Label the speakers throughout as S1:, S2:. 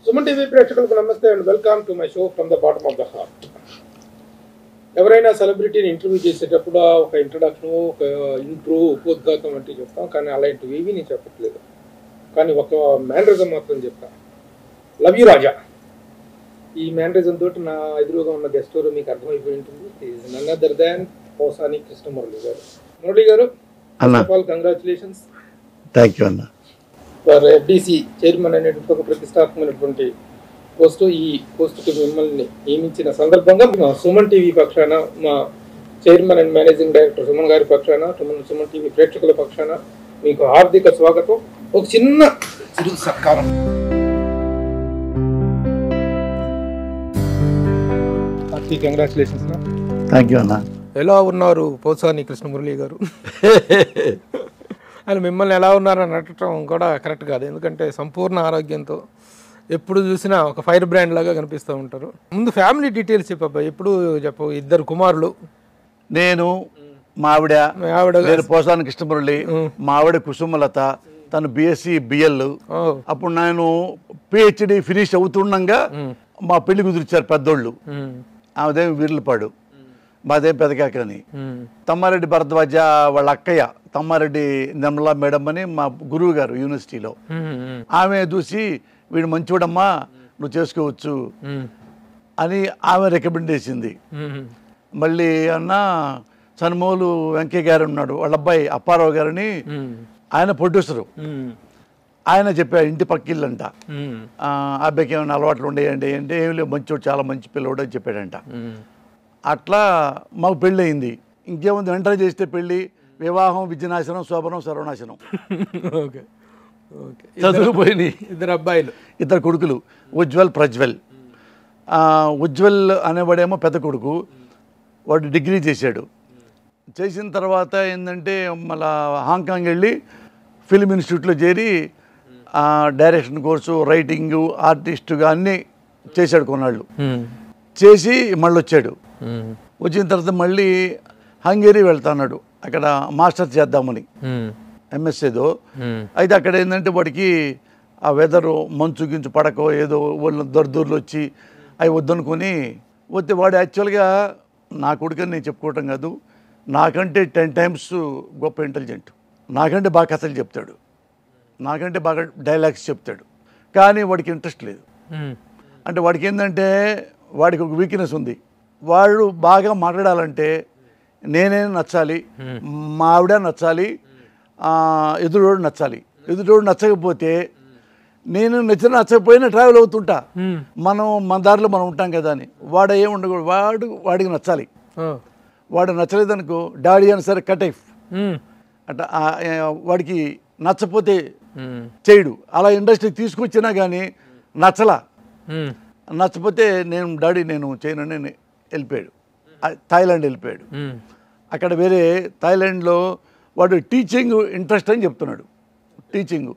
S1: Suman TV ప్రేక్షకులకు నమస్తే and welcome to my show from the bottom of the heart. ఎవరైనా సెలబ్రిటీని interview చేసేటప్పుడు ఒక ఇంట్రడక్షన్, ఒక ఇంట్రో, ఉపోద్ఘాతం వంటివి చెప్తాం, కానీ అలాంటివి ఏవి నేను చెప్పట్లేదు. కానీ ఒక మేనరిజం మాత్రం చెప్తాను. లవ్ యూ రాజా. ఈ మేనరిజం తోటి నా ఎదురుగా ఉన్న గెస్ట్ ఎవరో మీకు అర్థమైపోయి ఉంటుంది. None other than Posani Krishnamurali garu. Murali garu, first of all congratulations.
S2: Thank you అన్న.
S1: ఫర్ ఎఫ్డిసి చైర్మన్ అనేటువంటి ఒక ప్రతిష్టాత్మకమైనటువంటి పోస్టు. ఈ పోస్టుకి మిమ్మల్ని నియమించిన సందర్భంగా మా సుమన్ టీవీ పక్షాన, మా chairman and managing director Suman గారి పక్షాన, సుమన్ టీవీ ప్రేక్షకుల పక్షాన మీకు హార్దిక స్వాగతం. ఒక చిన్న చిరు సత్కారం. కంగ్రాచులేషన్స్.
S2: థ్యాంక్ యూ అన్న.
S1: ఎలా ఉన్నారు పోసాని కృష్ణమురళి గారు? అని మిమ్మల్ని ఎలా ఉన్నారని అడగటం కూడా కరెక్ట్ కాదు, ఎందుకంటే సంపూర్ణ ఆరోగ్యంతో ఎప్పుడు చూసినా ఒక ఫైర్ బ్రాండ్ లాగా కనిపిస్తూ ఉంటారు. ముందు ఫ్యామిలీ డీటెయిల్స్ చెప్పబ్బా. ఎప్పుడు చెప్పు. ఇద్దరు కుమారులు.
S2: నేను, మా ఆవిడ నేను పోసాని కృష్ణమురళి, మా ఆవిడ కుసుమలత, తను బిఎస్సి బిఎల్. అప్పుడు నేను పిహెచ్డి ఫినిష్ అవుతుండగా మా పెళ్లి కుదిరిచ్చారు పెద్దోళ్ళు. ఆమెదేమి వీర్లపాడు, మాదేం పెదకాకని. తమ్మారెడ్డి భరద్వాజ వాళ్ళ అక్కయ్య తమ్మారెడ్డి నిర్మలా మేడం అని మా గురువు గారు యూనివర్సిటీలో. ఆమె చూసి వీడు మంచివాడమ్మా, నువ్వు చేసుకోవచ్చు అని ఆమె రికమెండ్ చేసింది. మళ్ళీ అన్న సన్మోలు వెంకయ్య గారు ఉన్నాడు, వాళ్ళ అబ్బాయి అప్పారావు గారని, ఆయన ప్రొడ్యూసరు. ఆయన చెప్పాడు ఇంటి పక్కిళ్ళంట, అబ్బాయికి ఏమైనా అలవాట్లు ఉండేయండి అంటే ఏం లేవు, మంచివాడు, చాలా మంచి పిల్లవాడు అని చెప్పాడంట. అట్లా మాకు పెళ్ళి అయింది. ఇంకేముంది, వెంటనే చేస్తే పెళ్ళి, వివాహం, విద్యనాశనం, శోభనం, సర్వనాశనం.
S1: Okay okay.
S2: చదువుపోయినాయి.
S1: ఇద్దరు అబ్బాయిలు,
S2: ఇద్దరు కొడుకులు, ఉజ్వల్, ప్రజ్వల్. ఉజ్వల్ అనేవాడేమో పెద్ద కొడుకు, వాడు డిగ్రీ చేశాడు. చేసిన తర్వాత ఏంటంటే మళ్ళా హాంకాంగ్ వెళ్ళి ఫిల్మ్ ఇన్స్టిట్యూట్లో చేరి డైరెక్షన్ కోర్సు, రైటింగు, ఆర్టిస్టుగా అన్నీ చేశాడు కొన్నాళ్ళు. చేసి మళ్ళీ వచ్చాడు. వచ్చిన తర్వాత మళ్ళీ హంగేరీ వెళ్తాన్నాడు, అక్కడ మాస్టర్స్ చేద్దామని, ఎంఎస్ఏదో. అయితే అక్కడ ఏంటంటే వాడికి ఆ వెదరు మంచు గించు పడకో ఏదో వాళ్ళు దొరదూర్లు వచ్చి అవి వద్దనుకొని వస్తే వాడు యాక్చువల్గా నా కొడుకని నేను చెప్పుకోవటం కాదు, నాకంటే 10 times గొప్ప ఇంటెలిజెంట్. నాకంటే బాగా కథలు చెప్తాడు, నాకంటే బాగా డైలాగ్స్ చెప్తాడు. కానీ వాడికి ఇంట్రెస్ట్ లేదు. అంటే వాడికి ఏంటంటే వాడికి ఒక వీక్నెస్ ఉంది. వాడు బాగా మాట్లాడాలంటే నేనే నచ్చాలి, మా ఆవిడ నచ్చాలి, ఎదురోడు నచ్చాలి. ఎదురోడు నచ్చకపోతే నేను నచ్చకపోయినా ట్రావెల్ అవుతుంటా, మనం మన దారిలో మనం ఉంటాం కదా అని. వాడు ఏమి ఉండకూడదు, వాడికి నచ్చాలి. వాడు నచ్చలేదనుకో డాడీ అని సరే కటైఫ్ అట్లా. వాడికి నచ్చపోతే చేయడు. అలా ఇండస్ట్రీకి తీసుకొచ్చినా కానీ నచ్చపోతే డాడీ నేను చేయనని వెళ్ళిపోయాడు. థాయిలాండ్ వెళ్ళిపోయాడు. అక్కడ వేరే థాయిలాండ్లో వాడు టీచింగ్ ఇంట్రెస్ట్ అని చెప్తున్నాడు. టీచింగ్,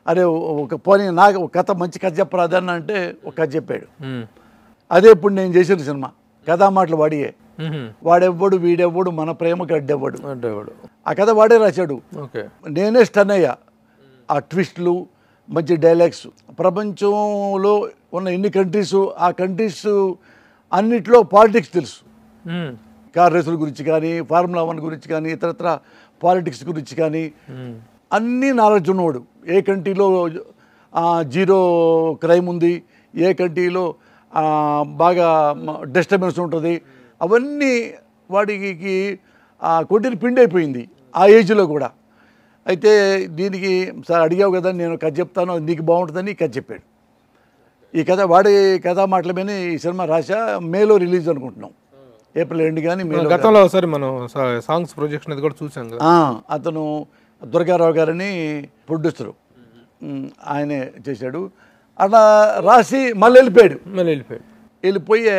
S2: అరే ఒక పోనీ నాకు ఒక కథ, మంచి కథ చెప్పరాదన్న అంటే ఒక కథ చెప్పాడు. అదే ఇప్పుడు నేను చేసిన సినిమా కథా మాటలు వాడియే. వాడెవ్వడు, వీడెవ్వడు, మన ప్రేమకు అడ్డెవ్వడు. ఆ కథ వాడే రాశాడు. నేనే స్టన్ అయ్యా. ఆ ట్విస్ట్లు, మంచి డైలాగ్స్. ప్రపంచంలో ఉన్న ఎన్ని కంట్రీస్, ఆ కంట్రీస్ అన్నిట్లో పాలిటిక్స్ తెలుసు. కార్ రేసుల గురించి కానీ, ఫార్ములా 1 గురించి కానీ, ఇతరత్ర పాలిటిక్స్ గురించి కానీ అన్నీ నాలెడ్జ్ ఉన్నవాడు. ఏ కంట్రీలో జీరో క్రైమ్ ఉంది, ఏ కంట్రీలో బాగా డిస్టర్బెన్స్ ఉంటుంది, అవన్నీ వాడికి కొట్టిన పిండి అయిపోయింది ఆ ఏజ్లో కూడా. అయితే దీనికి సార్ అడిగావు కదా, నేను కథ చెప్తాను, నీకు బాగుంటుందని కథ చెప్పాడు. ఈ కథ వాడి కథా మాటల మీద ఈ సినిమా రాశా. మేలో రిలీజ్ అనుకుంటున్నాం, ఏప్రిల్ 2 కానీ మే.
S1: గతంలో ఒకసారి మనం సాంగ్స్ ప్రొజెక్షన్ అది కూడా చూసాం కదా.
S2: అతను దుర్గారావు గారని ప్రొడ్యూసరు, ఆయనే చేశాడు. అలా రాసి మళ్ళీ వెళ్ళిపోయి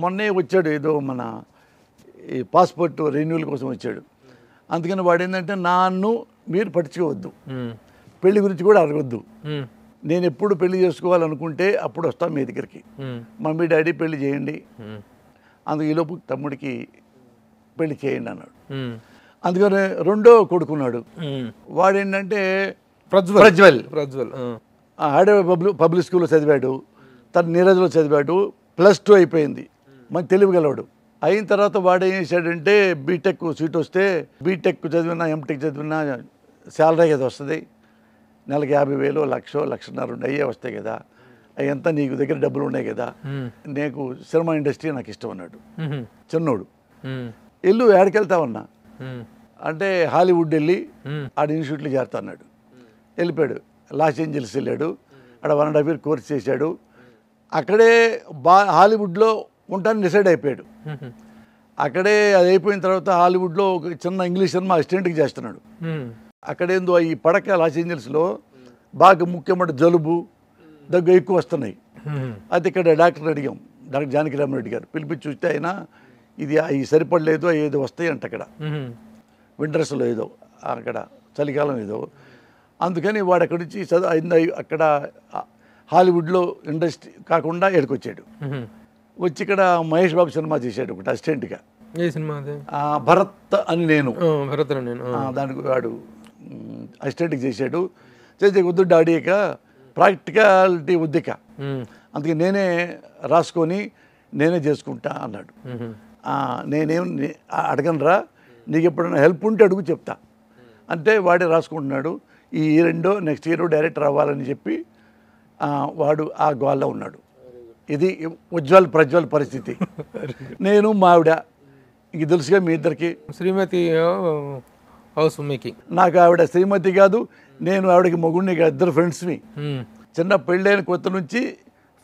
S2: మొన్నే వచ్చాడు, ఏదో మన ఈ పాస్పోర్ట్ రెన్యూవల్ కోసం వచ్చాడు. అందుకని వాడు ఏంటంటే నన్ను మీరు పట్టించుకోవద్దు, పెళ్లి గురించి కూడా అడగొద్దు, నేను ఎప్పుడు పెళ్లి చేసుకోవాలనుకుంటే అప్పుడు వస్తాను మీ దగ్గరికి, మమ్మీ డాడీ పెళ్లి చేయండి, అందుకు ఈలోపు తమ్ముడికి పెళ్లి చేయండి అన్నాడు. అందుకని రెండో కొడుకున్నాడు, వాడేంటంటే ప్రజ్వల్. పబ్లిక్ స్కూల్లో చదివాడు, తను నీరజ్లో చదివాడు, +2 అయిపోయింది, మంచి తెలివిగలవాడు. అయిన తర్వాత వాడు ఏం చేశాడంటే బీటెక్ సీట్ వస్తే బీటెక్ చదివినా ఎంటెక్ చదివినా శాలరీ కదా వస్తుంది, నెలకి 50,000, 1,00,000, 1,50,000 అయ్యే వస్తాయి కదా, అయ్యంతా నీకు దగ్గర డబ్బులు ఉన్నాయి కదా, నీకు సినిమా ఇండస్ట్రీ నాకు ఇష్టం అన్నాడు. చిన్నోడు వెళ్ళు ఏడికి వెళ్తావన్నా అంటే హాలీవుడ్ వెళ్ళి ఆడ ఇన్స్టిట్యూట్లో చేరుతా అన్నాడు. వెళ్ళిపోయాడు, లాస్ ఏంజల్స్ వెళ్ళాడు, ఆడ 1.5 year కోర్స్ చేశాడు. అక్కడే హాలీవుడ్లో ఉంటాను డిసైడ్ అయిపోయాడు. అక్కడే అది అయిపోయిన తర్వాత హాలీవుడ్లో ఒక చిన్న ఇంగ్లీష్ సినిమా అసిస్టెంట్కి చేస్తున్నాడు. అక్కడేందో ఈ పడక లాస్ ఏంజల్స్లో బాగా ముఖ్యమైన జలుబు దగ్గు ఎక్కువ వస్తున్నాయి. అయితే ఇక్కడ డాక్టర్ అడిగాం, డాక్టర్ జానకి రామరెడ్డి గారు పిలిపించి చూస్తే ఆయన ఇది సరిపడలేదు, ఏదో వస్తాయి అంట అక్కడ వింటర్స్లో ఏదో అక్కడ చలికాలం ఏదో. అందుకని వాడు అక్కడి నుంచి అక్కడ హాలీవుడ్లో ఇండస్ట్రీ కాకుండా ఎక్కడికొచ్చాడు. వచ్చి ఇక్కడ మహేష్ బాబు సినిమా చేశాడు ఒకటి అసిస్టెంట్గా.
S3: ఏ సినిమా?
S2: భరత్ అని నేను
S3: దానికి
S2: వాడు అసిస్టెంట్కి చేశాడు. చేసే వద్దు డాడీక ప్రాక్టికాలిటీ వద్దిక, అందుకే నేనే రాసుకొని నేనే చేసుకుంటా అన్నాడు. నేనేం అడగనరా, నీకు ఎప్పుడైనా హెల్ప్ ఉంటే అడుగు చెప్తా అంటే వాడే రాసుకుంటున్నాడు. ఈ రెండో నెక్స్ట్ ఇయర్ డైరెక్టర్ అవ్వాలని చెప్పి వాడు ఆ గోల్లో ఉన్నాడు. ఇది ఉజ్వల్ ప్రజ్వల్ పరిస్థితి. నేను మావిడ ఇంక తెలుసుగా మీ ఇద్దరికి
S3: శ్రీమతి హౌస్ మేకింగ్.
S2: నాకు ఆవిడ శ్రీమతి కాదు, నేను ఆవిడకి మొగుడిని కాదు, ఇద్దరు ఫ్రెండ్స్ని. చిన్న పెళ్ళైన కొత్త నుంచి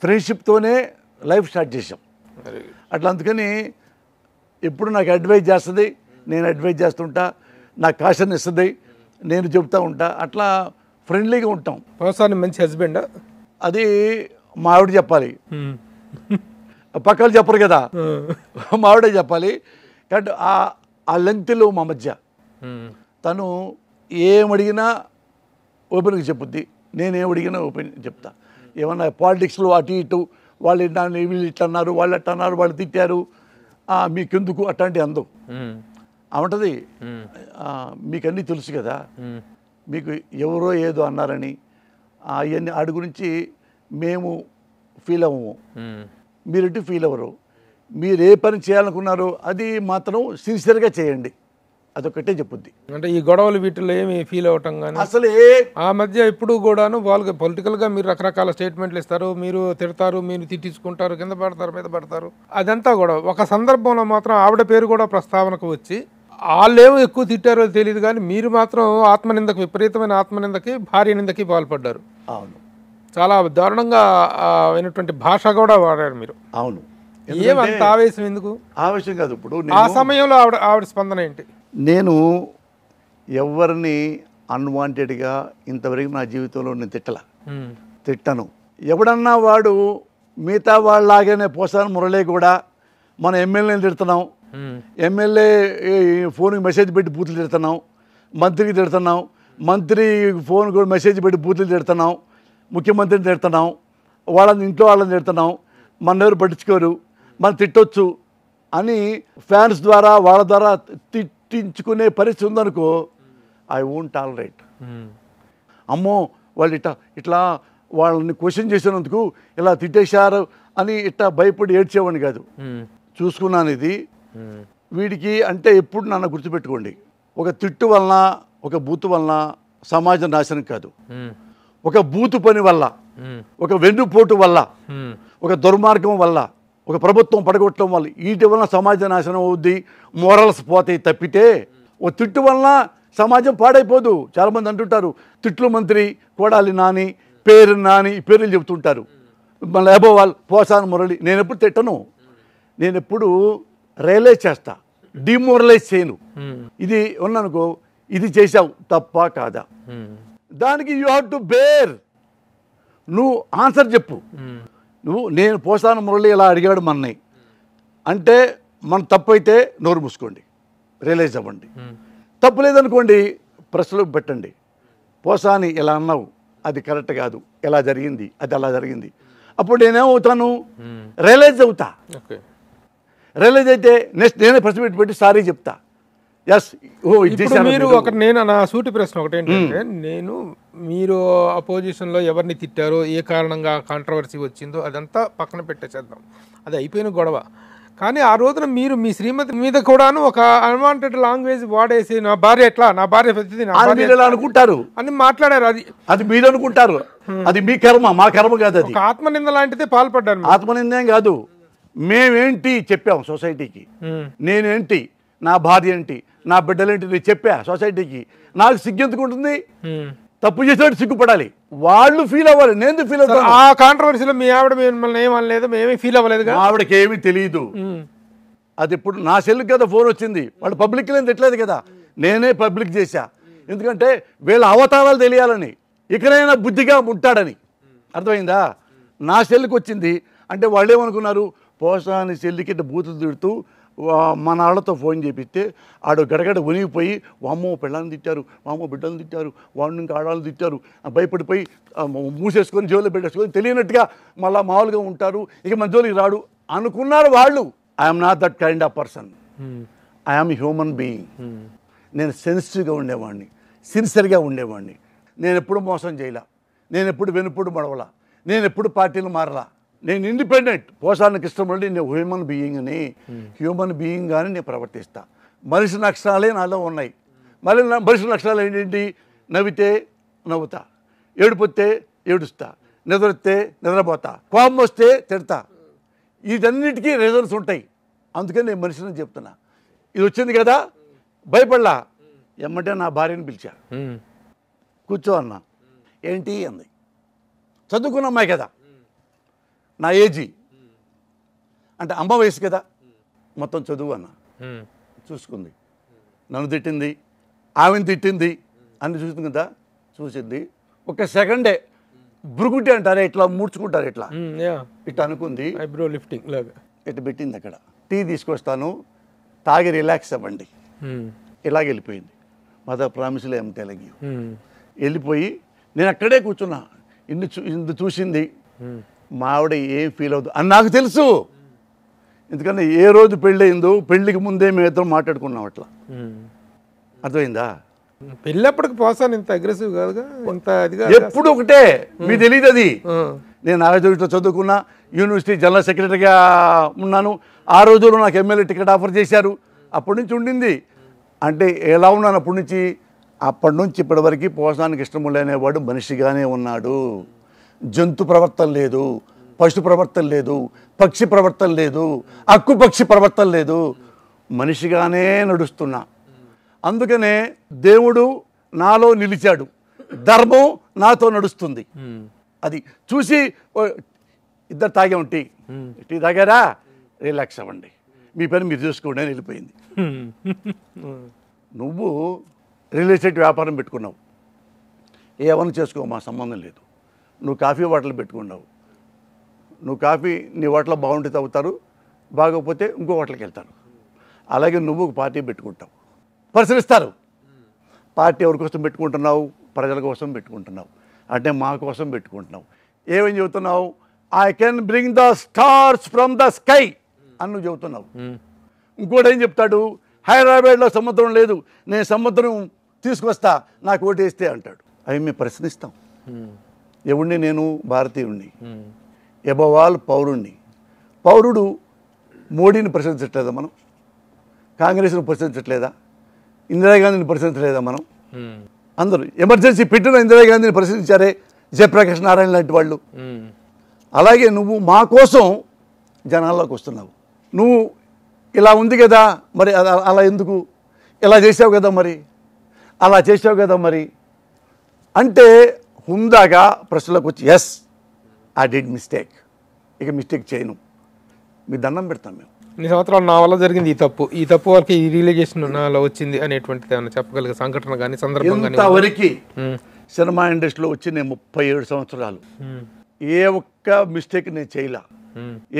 S2: ఫ్రెండ్షిప్తోనే లైఫ్ స్టార్ట్ చేసాం. అట్లా అందుకని ఎప్పుడు నాకు అడ్వైజ్ చేస్తుంది, నేను అడ్వైజ్ చేస్తుంటా, నాకు కాషన్ ఇస్తుంది, నేను చెప్తూ ఉంటా. అట్లా ఫ్రెండ్లీగా ఉంటాం.
S3: పోసాని మంచి హస్బెండా?
S2: అది మా ఆవిడ చెప్పాలి, పక్కలు చెప్పరు కదా, మా ఆవిడే చెప్పాలి. కాబట్టి ఆ లెంగ్త్లో మా మధ్య తను ఏమడిగినా ఓపెన్గా చెప్పుద్ది, నేనేమడిగినా ఓపెన్ చెప్తా. ఏమన్నా పాలిటిక్స్లో అటు ఇటు వాళ్ళు వీళ్ళు ఇట్లా అన్నారు, వాళ్ళు అట్లా అన్నారు, వాళ్ళు తిట్టారు, మీకెందుకు అట్లాంటి అందం అవంటది. మీకు అన్నీ తెలుసు కదా, మీకు ఎవరో ఏదో అన్నారని అవన్నీ ఆడి గురించి మేము ఫీల్ అవ్వము, మీరెటు ఫీల్ అవ్వరు. మీరు ఏ పని చేయాలనుకున్నారో అది మాత్రం సిన్సియర్గా చేయండి, అదొకటే చెప్పుద్ది.
S3: అంటే ఈ గొడవలు వీటిలో ఏమి ఫీల్ అవటం కానీ
S2: అసలు
S3: ఆ మధ్య ఇప్పుడు కూడాను వాళ్ళకి పొలిటికల్గా మీరు రకరకాల స్టేట్మెంట్లు ఇస్తారు, మీరు తిడతారు, మీరు తిట్టించుకుంటారు, కింద పడతారు, మీద పడతారు, అదంతా కూడా. ఒక సందర్భంలో మాత్రం ఆవిడ పేరు కూడా ప్రస్తావనకు వచ్చి వాళ్ళేమో ఎక్కువ తిట్టారో తెలియదు కానీ మీరు మాత్రం ఆత్మనిందకు, విపరీతమైన ఆత్మనిందకి, భార్య నిందకి పాల్పడ్డారు.
S2: అవును,
S3: చాలా దారుణంగా అయినటువంటి భాష కూడా వాడారు మీరు.
S2: అవును.
S3: ఏమంత ఆవేశం ఎందుకు?
S2: ఆవేశం కాదు. ఇప్పుడు
S3: ఆ సమయంలో ఆవిడ స్పందన ఏంటి?
S2: నేను ఎవరిని అన్వాంటెడ్గా ఇంతవరకు నా జీవితంలో నేను తిట్టను. ఎవడన్నా వాడు మిగతా వాళ్ళలాగానే పోసాను మురళి కూడా మన ఎమ్మెల్యేని తిడుతున్నాం, ఎమ్మెల్యే ఫోన్కి మెసేజ్ పెట్టి బూతులు తిడుతున్నాం, మంత్రికి తిడుతున్నాం, మంత్రి ఫోన్ కూడా మెసేజ్ పెట్టి బూతులు తిడుతున్నాం, ముఖ్యమంత్రిని తిడుతున్నాం, వాళ్ళని ఇంట్లో వాళ్ళని తిడుతున్నాం, మన ఎవరు పట్టించుకోరు, మనం తిట్టొచ్చు అని ఫ్యాన్స్ ద్వారా వాళ్ళ ద్వారా తిట్టించుకునే పరిస్థితి ఉందనుకో, ఐ వోంట్ టాలరేట్. అమ్మో వాళ్ళు ఇట్లా వాళ్ళని క్వశ్చన్ చేసినందుకు ఇలా తిట్టేశారు అని ఇట్లా భయపడి ఏడ్చేవాడిని కాదు. చూసుకున్నాను ఇది వీడికి అంటే ఎప్పుడు నన్ను గుర్తుపెట్టుకోండి, ఒక తిట్టు వలన, ఒక బూతు వలన సమాజం నాశనం కాదు. ఒక బూతు పని వల్ల, ఒక వెన్నుపోటు వల్ల, ఒక దుర్మార్గం వల్ల, ఒక ప్రభుత్వం పడగొట్టడం వల్ల వీటి వలన సమాజ నాశనం అవుద్ది, మోరల్స్ పోతాయి తప్పితే ఓ తిట్టు వలన సమాజం పాడైపోదు. చాలామంది అంటుంటారు తిట్లు మంత్రి కొడాలి నాని, పేరు నాని, పేర్లు చెబుతుంటారు. మళ్ళీ అబోవాల్ పోసాను మురళి. నేను ఎప్పుడు తిట్టను, నేను ఎప్పుడు రియలైజ్ చేస్తా, డిమోరలైజ్ చేయను. ఇది ఉన్నానుకో, ఇది చేసావు తప్ప కాదా, దానికి యూ హ్యావ్ టు బేర్. నువ్వు ఆన్సర్ చెప్పు. నేను పోసాను మురళి ఇలా అడిగాడు మన్నయ్య అంటే మన తప్పు అయితే నోరు మూసుకోండి, రియలైజ్ అవ్వండి. తప్పు లేదనుకోండి ప్రశ్నలు పెట్టండి. పోసాని ఇలా అన్నావు, అది కరెక్ట్ కాదు, ఎలా జరిగింది, అది అలా జరిగింది. అప్పుడు నేనేమవుతాను, రియలైజ్ అవుతా. రియలైజ్ అయితే నెక్స్ట్ నేనే ప్రశ్న పెట్టి సారీ చెప్తా. ఎస్ ఓ ఇది
S3: ఇప్పుడు
S2: చేశారు
S3: మీరు
S2: మీరు.
S3: ఒక నేను నా సూటి ప్రశ్న ఒకటి ఏంటంటే మీరు అపోజిషన్ లో ఎవరిని తిట్టారో ఏ కారణంగా కాంట్రవర్సీ వచ్చిందో అదంతా పక్కన పెట్టేసేద్దాం, అది అయిపోయిన గొడవ. కానీ ఆ రోజున మీరు మీ శ్రీమతి మీద కూడాను ఒక అన్వాంటెడ్ లాంగ్వేజ్ వాడేసి నా భార్య ఎట్లా, నా భార్య పరిస్థితి, నా
S2: అది
S3: భార్య
S2: మీరు ఎలా అనుకుంటారు,
S3: అని మాట్లాడారు.
S2: అది మీరు అనుకుంటారు, అది మీ కర్మ, మా కర్మ కాదు. అది
S3: ఒక ఆత్మనింద లాంటిదే పాల్పడ్డారు మీరు.
S2: ఆత్మనిందేం కాదు. మేమేంటి చెప్పాం సొసైటీకి, నేనేంటి, నా భార్య ఏంటి, నా బిడ్డలేంటి నేను చెప్పా సొసైటీకి. నాకు సిగ్గెందుకుంటుంది, తప్పు చేసేవాడు సిగ్గుపడాలి, వాళ్ళు ఫీల్ అవ్వాలి, నేను ఫీల్ అవుతాను.
S3: ఆ కాంట్రవర్సీలో మీ ఆవిడ మిమ్మల్ని ఏమనలేదు, మేమీ ఫీల్ అవ్వలేదు.
S2: ఆవిడకి ఏమీ తెలియదు. అది ఇప్పుడు నా సెల్కి కదా ఫోన్ వచ్చింది, వాళ్ళు పబ్లిక్ లేని తిట్టలేదు కదా, నేనే పబ్లిక్ చేశా. ఎందుకంటే వీళ్ళ అవతారాలు తెలియాలని, ఇకనైనా బుద్ధిగా ఉంటాడని. అర్థమైందా? నా సెల్కి వచ్చింది అంటే వాళ్ళు ఏమనుకున్నారు, పోసాని సెల్లికి బూతులు తిడుతూ మన వాళ్ళతో ఫోన్ చేపిస్తే ఆడు గడగడ ఉనిగిపోయి వామ్మో పిల్లల్ని తిట్టారు, వామ్మో బిడ్డలను తిట్టారు, వాడిని ఇంకా ఆడాలను తిట్టారు, భయపడిపోయి మూసేసుకొని జోలు పెట్టేసుకొని తెలియనట్టుగా మళ్ళీ మామూలుగా ఉంటారు, ఇక మన జోలికి రాడు అనుకున్నారు వాళ్ళు. I'm not that kind of person, I'm human being. నేను సెన్సిటివ్గా ఉండేవాడిని, సిన్సియర్గా ఉండేవాడిని. నేను ఎప్పుడు మోసం చేయలా, నేను ఎప్పుడు వెనుప్పుడు మడవలా, నేను ఎప్పుడు పార్టీలు మారలా. నేను ఇండిపెండెంట్. పోసానికి ఇష్టం ఉండి నేను హ్యూమన్ బీయింగ్ అని, హ్యూమన్ బీయింగ్ కానీ నేను ప్రవర్తిస్తా. మనిషి లక్షణాలే నాలో ఉన్నాయి. మళ్ళీ మనిషి లక్షణాలు ఏంటి, నవ్వితే నవ్వుతా, ఏడుపోతే ఏడుస్తా, నిద్రొస్తే నిద్రపోతా, కోపం వస్తే తిడతా. ఇదన్నిటికీ రీజన్స్ ఉంటాయి. అందుకని నేను మనిషిని చెప్తున్నా. ఇది వచ్చింది కదా భయపడలా. ఎమ్మటే నా భార్యని పిలిచా, కూర్చో అన్నా. ఏంటి అంది. చదువుకున్న అమ్మాయి కదా, నా ఏజీ అంటే అమ్మ వయసు కదా, మొత్తం చదువు అన్న. చూసుకుంది, నన్ను తిట్టింది, ఆమెను తిట్టింది, అన్ని చూసింది కదా. చూసింది ఒక సెకండే బురుగుంటే అంటారే ఇట్లా మూడ్చుకుంటారు, ఇట్లా ఇట్లా అనుకుంది,
S3: ఐబ్రో లిఫ్టింగ్ లాగా
S2: ఇట్లా పెట్టింది. అక్కడ టీ తీసుకొస్తాను, తాగి రిలాక్స్ అవ్వండి, ఇలాగ వెళ్ళిపోయింది. మదర్ ప్రామిస్లో ఏం తెలుగు వెళ్ళిపోయి నేను అక్కడే కూర్చున్నా. ఇందు చూసింది, మా ఆవిడ ఏం ఫీల్ అవుతుంది అని నాకు తెలుసు. ఎందుకంటే ఏ రోజు పెళ్ళి అయిందో పెళ్ళికి ముందే మేమిద్దరం మాట్లాడుకున్నాం అట్లా. అర్థమైందా?
S3: పెళ్ళప్పటికి పోసాను ఇంత అగ్రెసివ్ కాదుగా, ఇంత అదిగా
S2: ఎప్పుడు ఒకటే, మీకు తెలియదు అది. నేను నాగజోగిలో చదువుకున్నా, యూనివర్సిటీ జనరల్ సెక్రటరీగా ఉన్నాను. ఆ రోజుల్లో నాకు ఎమ్మెల్యే టికెట్ ఆఫర్ చేశారు. అప్పటి నుంచి ఉండింది. అంటే ఎలా ఉన్నాను అప్పటి నుంచి, అప్పటి నుంచి ఇప్పటివరకు పోసానికి ఇష్టం లేనేవాడు మనిషిగానే ఉన్నాడు. జంతు ప్రవర్తన లేదు, పశు ప్రవర్తన లేదు, పక్షి ప్రవర్తన లేదు, అక్కు పక్షి ప్రవర్తన లేదు, మనిషిగానే నడుస్తున్నా. అందుకనే దేవుడు నాలో నిలిచాడు, ధర్మం నాతో నడుస్తుంది. అది చూసి ఇద్దరు తాగాం టీ, టీ తాగారా రిలాక్స్ అవ్వండి, మీ పని మీరు చూసుకోండి అని వెళ్ళిపోయింది. నువ్వు రియల్ ఎస్టేట్ వ్యాపారం పెట్టుకున్నావు, ఏమన్నా చేసుకో, మా సంబంధం లేదు. నువ్వు కాఫీ హోటల్ పెట్టుకున్నావు, నువ్వు కాఫీ నీ హోటల్లో బాగుంటే తాగుతారు, బాగోకపోతే ఇంకో హోటల్కి వెళ్తారు. అలాగే నువ్వు ఒక పార్టీ పెట్టుకుంటావు, పరిశీలిస్తారు. పార్టీ ఎవరి కోసం పెట్టుకుంటున్నావు? ప్రజల కోసం పెట్టుకుంటున్నావు. అంటే మా కోసం పెట్టుకుంటున్నావు. ఏమేం చెబుతున్నావు? I can bring the stars from the sky అని నువ్వు చెబుతున్నావు. ఇంకోటి ఏం చెప్తాడు? హైదరాబాద్లో సముద్రం లేదు, నేను సముద్రం తీసుకొస్తా, నాకు ఓటేస్తే అంటాడు. అవి మేము ప్రశ్నిస్తాం. ఎవడిని? నేను భారతీయుడిని, ఎబవాల్ పౌరుణ్ణి. పౌరుడు మోడీని ప్రశంసించట్లేదా మనం? కాంగ్రెస్ను ప్రశంసించట్లేదా? ఇందిరాగాంధీని ప్రశంసలేదా మనం? అందరూ ఎమర్జెన్సీ పెట్టిన ఇందిరాగాంధీని ప్రశ్నించారే, జయప్రకాష్ నారాయణ లాంటి వాళ్ళు. అలాగే నువ్వు మా కోసం జనాల్లోకి వస్తున్నావు. నువ్వు ఇలా ఉంది కదా మరి, అలా ఎందుకు ఇలా చేసావు కదా మరి, అలా చేసావు కదా మరి అంటే హుందాగా ప్రశ్నలోకి వచ్చి ఎస్ ఐ డిడ్ మిస్టేక్, ఇక మిస్టేక్ చేయను, మీ దండం పెడతాం మేము.
S3: ఇన్ని సంవత్సరాలు నా వల్ల జరిగింది ఈ తప్పు వరకు ఈ రియలైజేషన్ నాలో వచ్చింది అనేటువంటిది ఏమైనా చెప్పగలిగే సంఘటన కానీ సందర్భం కానీ?
S2: ఇంతవరకు సినిమా ఇండస్ట్రీలో వచ్చి నేను 37 సంవత్సరాలు ఏ ఒక్క మిస్టేక్ నేను చేయలా.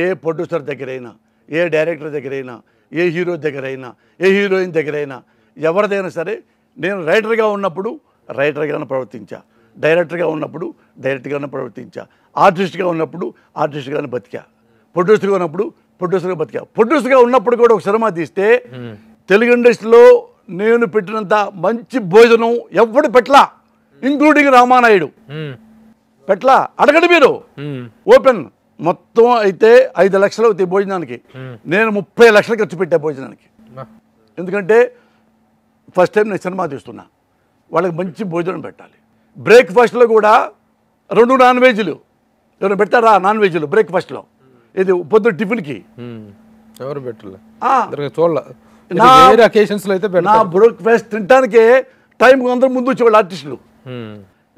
S2: ఏ ప్రొడ్యూసర్ దగ్గరైనా, ఏ డైరెక్టర్ దగ్గరైనా, ఏ హీరో దగ్గరైనా, ఏ హీరోయిన్ దగ్గరైనా, ఎవరిదైనా సరే నేను రైటర్గా ఉన్నప్పుడు రైటర్గానే ప్రవర్తించా, డైరెక్టర్గా ఉన్నప్పుడు డైరెక్టర్గానే ప్రవర్తించా, ఆర్టిస్ట్గా ఉన్నప్పుడు ఆర్టిస్ట్గానే బతికా, ప్రొడ్యూసర్గా ఉన్నప్పుడు ప్రొడ్యూసర్గా బతికా. ప్రొడ్యూసర్గా ఉన్నప్పుడు కూడా ఒక సినిమా తీస్తే తెలుగు ఇండస్ట్రీలో నేను పెట్టినంత మంచి భోజనం ఎవడు పెట్టలా, ఇంక్లూడింగ్ రామానాయుడు పెట్లా. అడగండి మీరు, ఓపెన్. మొత్తం అయితే 5 లక్షలు అవుతాయి భోజనానికి, నేను 30 లక్షలు ఖర్చు పెట్టా భోజనానికి. ఎందుకంటే ఫస్ట్ టైం నేను సినిమా తీస్తున్నా, వాళ్ళకి మంచి భోజనం పెట్టాలి. బ్రేక్ఫాస్ట్లో కూడా 2 నాన్ వెజ్లు ఎవరు పెడతారా? నాన్ వెజ్లు బ్రేక్ఫాస్ట్లో. ఇది పొద్దున్న టిఫిన్కి
S3: ఎవరు పెట్టలే,
S2: నా బ్రేక్ఫాస్ట్ తినటానికే టైంకి అందరూ ముందు వచ్చేవాళ్ళు ఆర్టిస్టులు.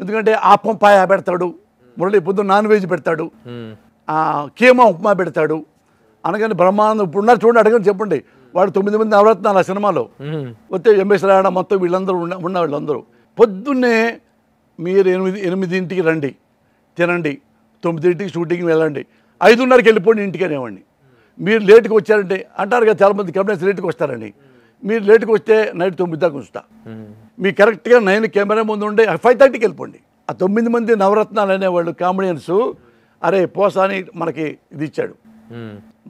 S2: ఎందుకంటే ఆపం పాయ పెడతాడు, మురళి పొద్దున్న నాన్ వెజ్ పెడతాడు, కీమా ఉప్మా పెడతాడు. అనగానే బ్రహ్మానందం ఇప్పుడు ఉన్నారు చూడండి, అడగని చెప్పండి. వాడు 9 మంది నవరత్నాలు ఆ సినిమాలో వస్తే ఎంఎస్ రాయణ మొత్తం వీళ్ళందరూ ఉన్న వీళ్ళందరూ. పొద్దున్నే మీరు 8ంటికి రండి, తినండి, 9ంటికి షూటింగ్కి వెళ్ళండి, 5:30కి వెళ్ళిపోండి ఇంటికి అనేవాడిని. మీరు లేట్కి వచ్చారంటే అంటారు కదా చాలామంది కంపెనీస్ లేట్కి వస్తారండి. మీరు లేట్కి వస్తే నైట్ 9 దాకా ఉంచుతా. మీరు కరెక్ట్గా 9 కెమెరా ముందు ఉండే 5:30కి వెళ్ళిపోండి. ఆ 9 మంది నవరత్నాలు అనేవాళ్ళు కామెడియన్స్. అరే పోసాని మనకి ఇది ఇచ్చాడు,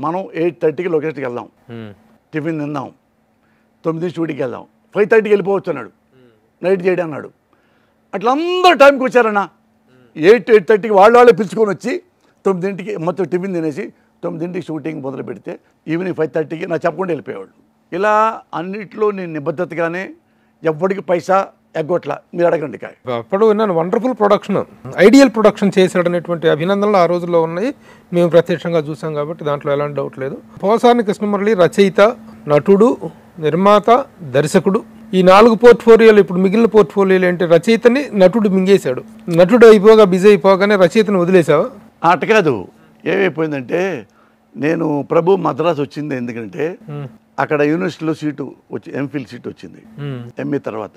S2: మనం 8:30కి లొకేషన్కి వెళ్దాం, టిఫిన్ తిందాం, 9 షూటింగ్కి వెళ్దాం, 5:30కి వెళ్ళిపోవచ్చు అన్నాడు, నైట్ చేయడం అన్నాడు. అట్లా అందరూ టైంకి వచ్చారన్నా. 8:30కి వాళ్ళే పిలుచుకొని వచ్చి 9ంటికి మొత్తం టిఫిన్ తినేసి 9ంటికి షూటింగ్ మొదలు పెడితే ఈవినింగ్ 5:30కి నాకు చెప్పకుండా వెళ్ళిపోయేవాళ్ళు. ఇలా అన్నిట్లో నేను నిబద్ధతగానే ఎవ్వడికి పైసా ఎగ్గొట్లా. మీరు అడగండి.
S3: అప్పుడు విన్నాను వండర్ఫుల్ ప్రొడక్షన్, ఐడియల్ ప్రొడక్షన్ చేశాడనేటువంటి అభినందనలు ఆ రోజుల్లో ఉన్నాయి. మేము ప్రత్యక్షంగా చూసాం కాబట్టి దాంట్లో ఎలాంటి డౌట్ లేదు. పోసాని కృష్ణమురళి రచయిత, నటుడు, నిర్మాత, దర్శకుడు, ఈ 4 పోర్ట్ఫోలియోలు. ఇప్పుడు మిగిలిన పోర్ట్ఫోలియోలు ఏంటి? రచయితని నటుడు మింగేశాడు, నటుడు అయిపోగా బిజీ అయిపోగానే రచయితను వదిలేసావా?
S2: అట కాదు, ఏమైపోయిందంటే నేను ప్రభు మద్రాసు వచ్చింది ఎందుకంటే అక్కడ యూనివర్సిటీలో సీటు వచ్చి ఎంఫిల్ సీట్ వచ్చింది. ఎంఏ తర్వాత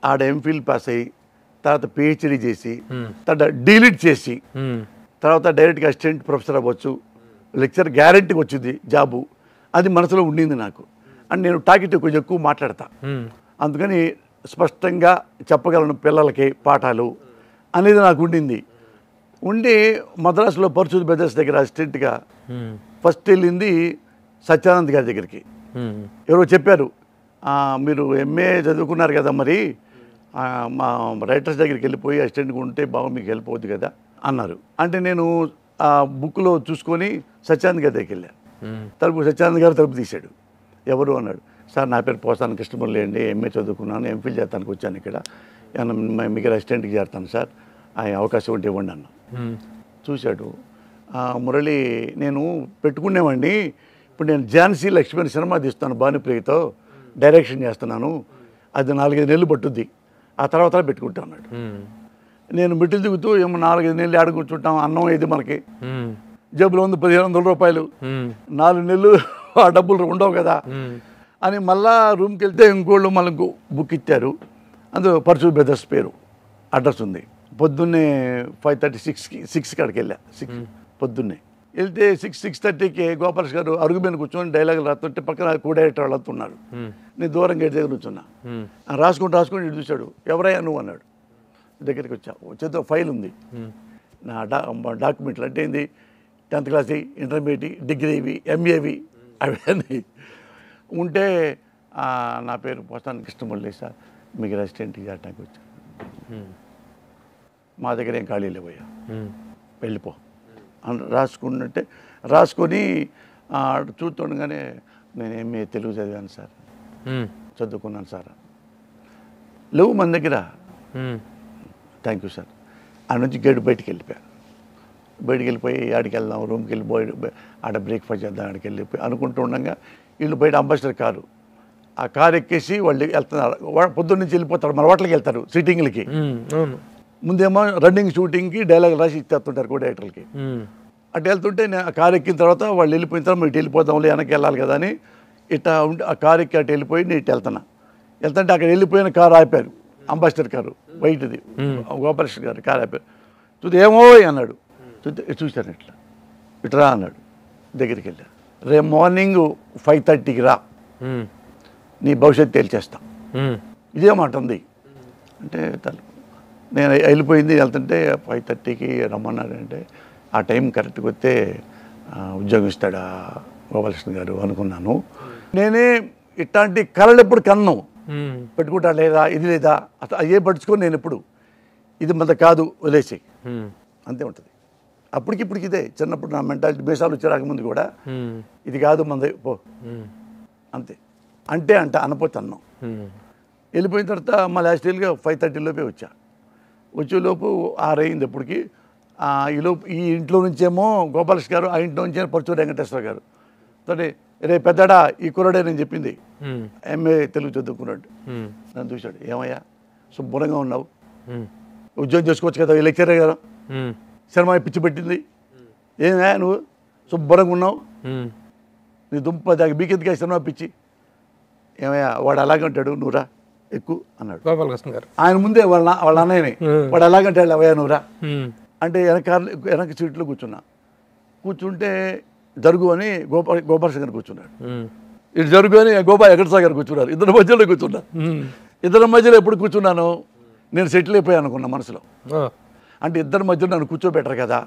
S2: ఆడ ఎంఫిల్ పాస్ అయ్యి తర్వాత పిహెచ్డీ చేసి తర్వాత డీలిట్ చేసి తర్వాత డైరెక్ట్గా అసిస్టెంట్ ప్రొఫెసర్ అవ్వచ్చు, లెక్చర్ గ్యారెంటీకి వచ్చింది జాబు. అది మనసులో ఉండింది నాకు. అండ్ నేను టాకిటివ్ కొంచెం ఎక్కువ మాట్లాడతా, అందుకని స్పష్టంగా చెప్పగలను పిల్లలకి పాఠాలు అనేది నాకు ఉండింది. ఉండి మద్రాసులో పరశుద్ధ బ్రదర్స్ దగ్గర అసిస్టెంట్గా ఫస్ట్ వెళ్ళింది సత్యానంద్ గారి దగ్గరికి. ఎవరో చెప్పారు, మీరు ఎంఏ చదువుకున్నారు కదా, మరి మా రైటర్స్ దగ్గరికి వెళ్ళిపోయి అసిస్టెంట్గా ఉంటే బాగా మీకు హెల్ప్ అవుతుంది కదా అన్నారు. అంటే నేను ఆ బుక్లో చూసుకొని సత్యానంద్ గారి దగ్గరికి వెళ్ళాను. సత్యానంద్ గారు తలుపు తీశాడు. ఎవరు అన్నాడు. సార్ నా పేరు పోసాని కృష్ణమురళి అండి, ఎంఏ చదువుకున్నాను, ఎంఫిల్ చేస్తానికి వచ్చాను ఇక్కడ, మీకు అసిస్టెంట్కి చేస్తాను సార్, ఆ అవకాశం ఉంటే ఇవ్వండి అన్న. చూశాడు. మురళి నేను పెట్టుకునేవాడిని, ఇప్పుడు నేను ఝాన్సీ లక్ష్మణ్ సినిమా తీస్తాను భానుప్రియతో, డైరెక్షన్ చేస్తున్నాను, అది 4-5 నెలలు పట్టుద్ది, ఆ తర్వాత పెట్టుకుంటా అన్నాడు. నేను మెట్లు దిగుతూ ఏమో 4-5 నెలలు ఆడ కూర్చుంటాం, అన్నం ఇది మనకి జేబులో ఉంది 1500 రూపాయలు, 4 నెలలు ఆ డబ్బులు ఉండవు కదా అని మళ్ళా రూమ్కి వెళ్తే ఇంకోళ్ళు మళ్ళీ బుక్ ఇచ్చారు. అందులో పరశుద్ధ బ్రదర్స్ పేరు అడ్రస్ ఉంది. పొద్దున్నే 5:36కి కాడికి వెళ్ళా. 6 పొద్దున్నే వెళ్తే 6:30కి గోపాలస్ గారు అరుగు మీద కూర్చొని డైలాగులు రాస్తుంటే పక్కన కో-డైరెక్టర్ వాళ్ళతో ఉన్నారు. నేను దూరం గేట్ దగ్గర కూర్చున్నా. రాసుకుంటూ ఇటు చూశాడు. ఎవరయ్యా నువ్వు అన్నాడు. దగ్గరికి వచ్చేతో ఫైల్ ఉంది నా డాక్యుమెంట్లు, అంటే ఏంది 10th క్లాస్, ఇంటర్మీడియట్, డిగ్రీవి, ఎంఏవి అవన్నీ ఉంటే నా పేరు పోసాని కృష్ణమురళి సార్, మీకు అసిస్టెంట్కి చేయడానికి వచ్చాను, మా దగ్గర ఏం ఖాళీ లేవయ్యా, వెళ్ళిపో అని రాసుకున్నట్టే రాసుకొని చూస్తుండగానే నేను ఎంఏ తెలుగు చదివాను సార్, చదువుకున్నాను సార్, లేవు మన దగ్గర, థ్యాంక్ యూ సార్. ఆ నుంచి గేటు బయటికి వెళ్ళిపోయి ఆడికి వెళ్దాం, రూమ్కి వెళ్ళిపోయి ఆడ బ్రేక్ఫాస్ట్ చేద్దాం, ఆడికి వెళ్ళిపోయి అనుకుంటూ ఉండగా వీళ్ళు బయట అంబాసిడర్ కారు, ఆ కారు ఎక్కేసి వాళ్ళు వెళ్తున్నారు. పొద్దున్న నుంచి వెళ్ళిపోతారు, మన హోటల్కి వెళ్తారు సిట్టింగ్లకి. ముందేమో రన్నింగ్ షూటింగ్కి డైలాగ్ రాసి ఇచ్చేస్తుంటారు కో-డైరెక్టర్కి. అటు వెళ్తుంటే నేను ఆ కారు ఎక్కిన తర్వాత వాళ్ళు వెళ్ళిపోయిన తర్వాత ఇటు వెళ్ళిపోదాంలే, వెనక్కి వెళ్ళాలి కదా అని ఇట్లా ఉంటే ఆ కారు ఎక్కి అటు వెళ్ళిపోయి నేను ఇటు వెళ్తుంటే అక్కడ వెళ్ళిపోయిన కారు ఆపారు, అంబాసిడర్ కారు బయటది, గోపాలకృష్ణ గారు కారు ఆపారు. చూస్తే ఏమో అన్నాడు. చూశాను ఇట్లా అన్నాడు. దగ్గరికి వెళ్ళా. రేపు మార్నింగ్ 5:30కి రా, నీ భవిష్యత్తు తేల్చేస్తా, ఇదే మాట ఉంది. అంటే నేను వెళ్ళిపోయింది, వెళ్తుంటే 5:30కి రమ్మన్నాడంటే ఆ టైం కరెక్ట్గా వస్తే ఉద్యోగం ఇస్తాడా గోపాలకృష్ణ గారు అనుకున్నాను. నేనే ఇట్లాంటి కళలు ఎప్పుడు కన్ను పెట్టుకుంటా లేదా ఇది లేదా అసలు అయ్యే పడుచుకొని నేను ఎప్పుడు ఇది మన కాదు వదిలేసి అంతే ఉంటుంది. అప్పటికిప్పటికి ఇదే చిన్నప్పుడు నా మెంటాలిటీ బేసాలు వచ్చి రాకముందు కూడా ఇది కాదు మనది పో అంతే అంటే అనపోతే అన్నాం. వెళ్ళిపోయిన తర్వాత మా లాస్ట్ ఇయర్గా 5:30 లోపే వచ్చేలోపు 6 అయింది. ఎప్పటికి ఈలోపు ఈ ఇంట్లో నుంచేమో గోపాలకృష్ణ గారు, ఆ ఇంట్లో నుంచే పరచూరి వెంకటేశ్వర గారు తోటి రే పెద్దడా ఈ కుర్రాడే నేను చెప్పింది MA తెలుగు చదువుకున్నాడు. నన్ను చూశాడు, ఏమయ్యా శుభ్రంగా ఉన్నావు, ఉద్యోగం చేసుకోవచ్చు కదా, ఈ లెక్చరే కదా, సినిమా పిచ్చి పెట్టింది, ఏమయ్యా నువ్వు శుభ్రంగా ఉన్నావు, నీ దుంప దాకా బీకెత్తిగా సినిమా పిచ్చి, ఏమయ్యా వాడు అలాగే ఉంటాడు నువ్వురా ఎక్కువ అన్నాడు
S3: గోపాలకృష్ణ గారు.
S2: ఆయన ముందే వాళ్ళ అన్నయ్యని, వాడు అలాగంటాడు అవయ్యా నువ్వురా అంటే వెనక సీట్లో కూర్చుంటే జరుగు అని గోపాలకృష్ణ గారు కూర్చున్నాడు, ఇటు జరుగు అని వెంకటేశ్వర గారు కూర్చున్నారు. ఇద్దరు మధ్యలో కూర్చున్నా. ఇద్దరి మధ్యలో ఎప్పుడు కూర్చున్నాను నేను సెటిల్ అయిపోయాను అనుకున్నా మనసులో. అంటే ఇద్దరి మధ్యలో నన్ను కూర్చోబెట్టరు కదా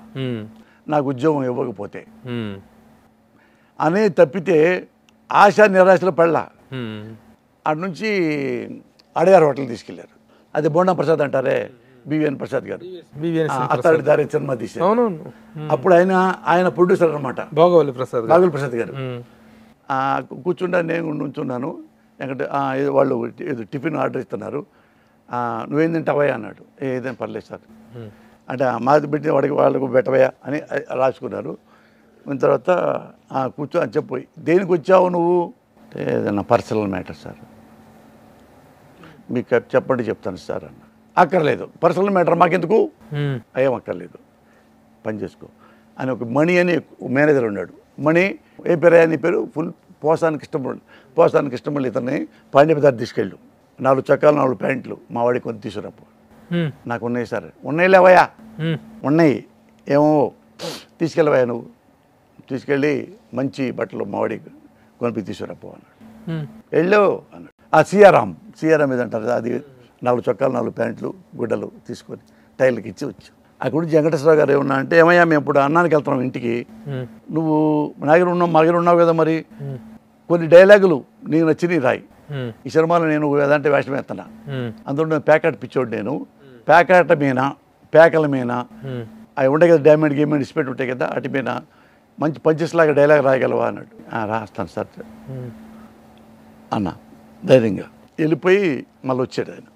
S2: నాకు ఉద్యోగం ఇవ్వకపోతే అనే తప్పితే ఆశ నిరాశలో పడలా. అటు నుంచి అడయార్ హోటల్ తీసుకెళ్లారు. అది బోండా ప్రసాద్ అంటారే, బివిఎన్ ప్రసాద్ గారు, అత్తాడి దారి సినిమా తీశారు. అప్పుడు ఆయన ప్రొడ్యూసర్ అనమాట, బాగోలి ప్రసాద్ గారు. కూర్చుంటా నేను నుంచున్నాను. వాళ్ళు టిఫిన్ ఆర్డర్ ఇస్తున్నారు. నువ్వేం తింటావయ్యా అన్నాడు. ఏదైనా పర్లేదు సార్ అంటే మాది పెట్టి వాళ్ళకు పెట్టవయ్యా అని రాసుకున్నారు. తర్వాత కూర్చో అని చెప్పి, దేనికి వచ్చావు నువ్వు? ఏదన్నా పర్సనల్ మ్యాటర్ సార్, మీకు చెప్పండి చెప్తాను సార్ అన్న. అక్కర్లేదు పర్సనల్ మ్యాటర్ మాకెందుకు, ఏం అక్కర్లేదు పని చేసుకో అని. ఒక మణి అని మేనేజర్ ఉన్నాడు. మణి ఏ పేరు అని పేరు ఫుల్ పోసానికి ఇష్టపడి ఇతన్ని పాండ్యపదార్థ తీసుకెళ్ళు, 4 చొక్కాలు 4 ప్యాంట్లు మా వాడికి కొని తీసుకురాపు. నాకు ఉన్నాయి సార్. ఉన్నాయి లేవయ్యా, ఉన్నాయి ఏమో తీసుకెళ్ళవయ్యా, నువ్వు తీసుకెళ్ళి మంచి బట్టలు మా వాడికి కొనిపి తీసుకురాపు అన్నాడు. వెళ్ళు అన్నాడు. సీఆర్ఆమ్ ఏదంటారు, అది 4 చొక్కాలు 4 ప్యాంట్లు గుడ్డలు తీసుకొని టైర్లకి ఇచ్చి వచ్చాం. అక్కడ నుంచి వెంకటేశ్వర గారు ఏమన్నా అంటే, ఏమయ్యా మేము ఇప్పుడు అన్నానికి వెళ్తున్నాం ఇంటికి, నువ్వు మా దగ్గర ఉన్నావు కదా, మరి కొన్ని డైలాగులు నీకు నచ్చినవి రాయి. ఈ సినిమాలో నేను ఏదంటే వేషం వేస్తున్నా, అందులో నేను ప్యాకెట్ పిచ్చోడు, నేను ప్యాకల మీద అవి ఉండే కదా డ్యామేజ్ గేమేజ్ ఇస్పెట్ ఉంటాయి కదా, అటు మీద మంచి పంచెస్ లాగా డైలాగ్ రాయగలవా అన్నాడు. రాస్తాను సార్ అన్న ధైర్యంగా. వెళ్ళిపోయి మళ్ళీ వచ్చాడు ఆయన.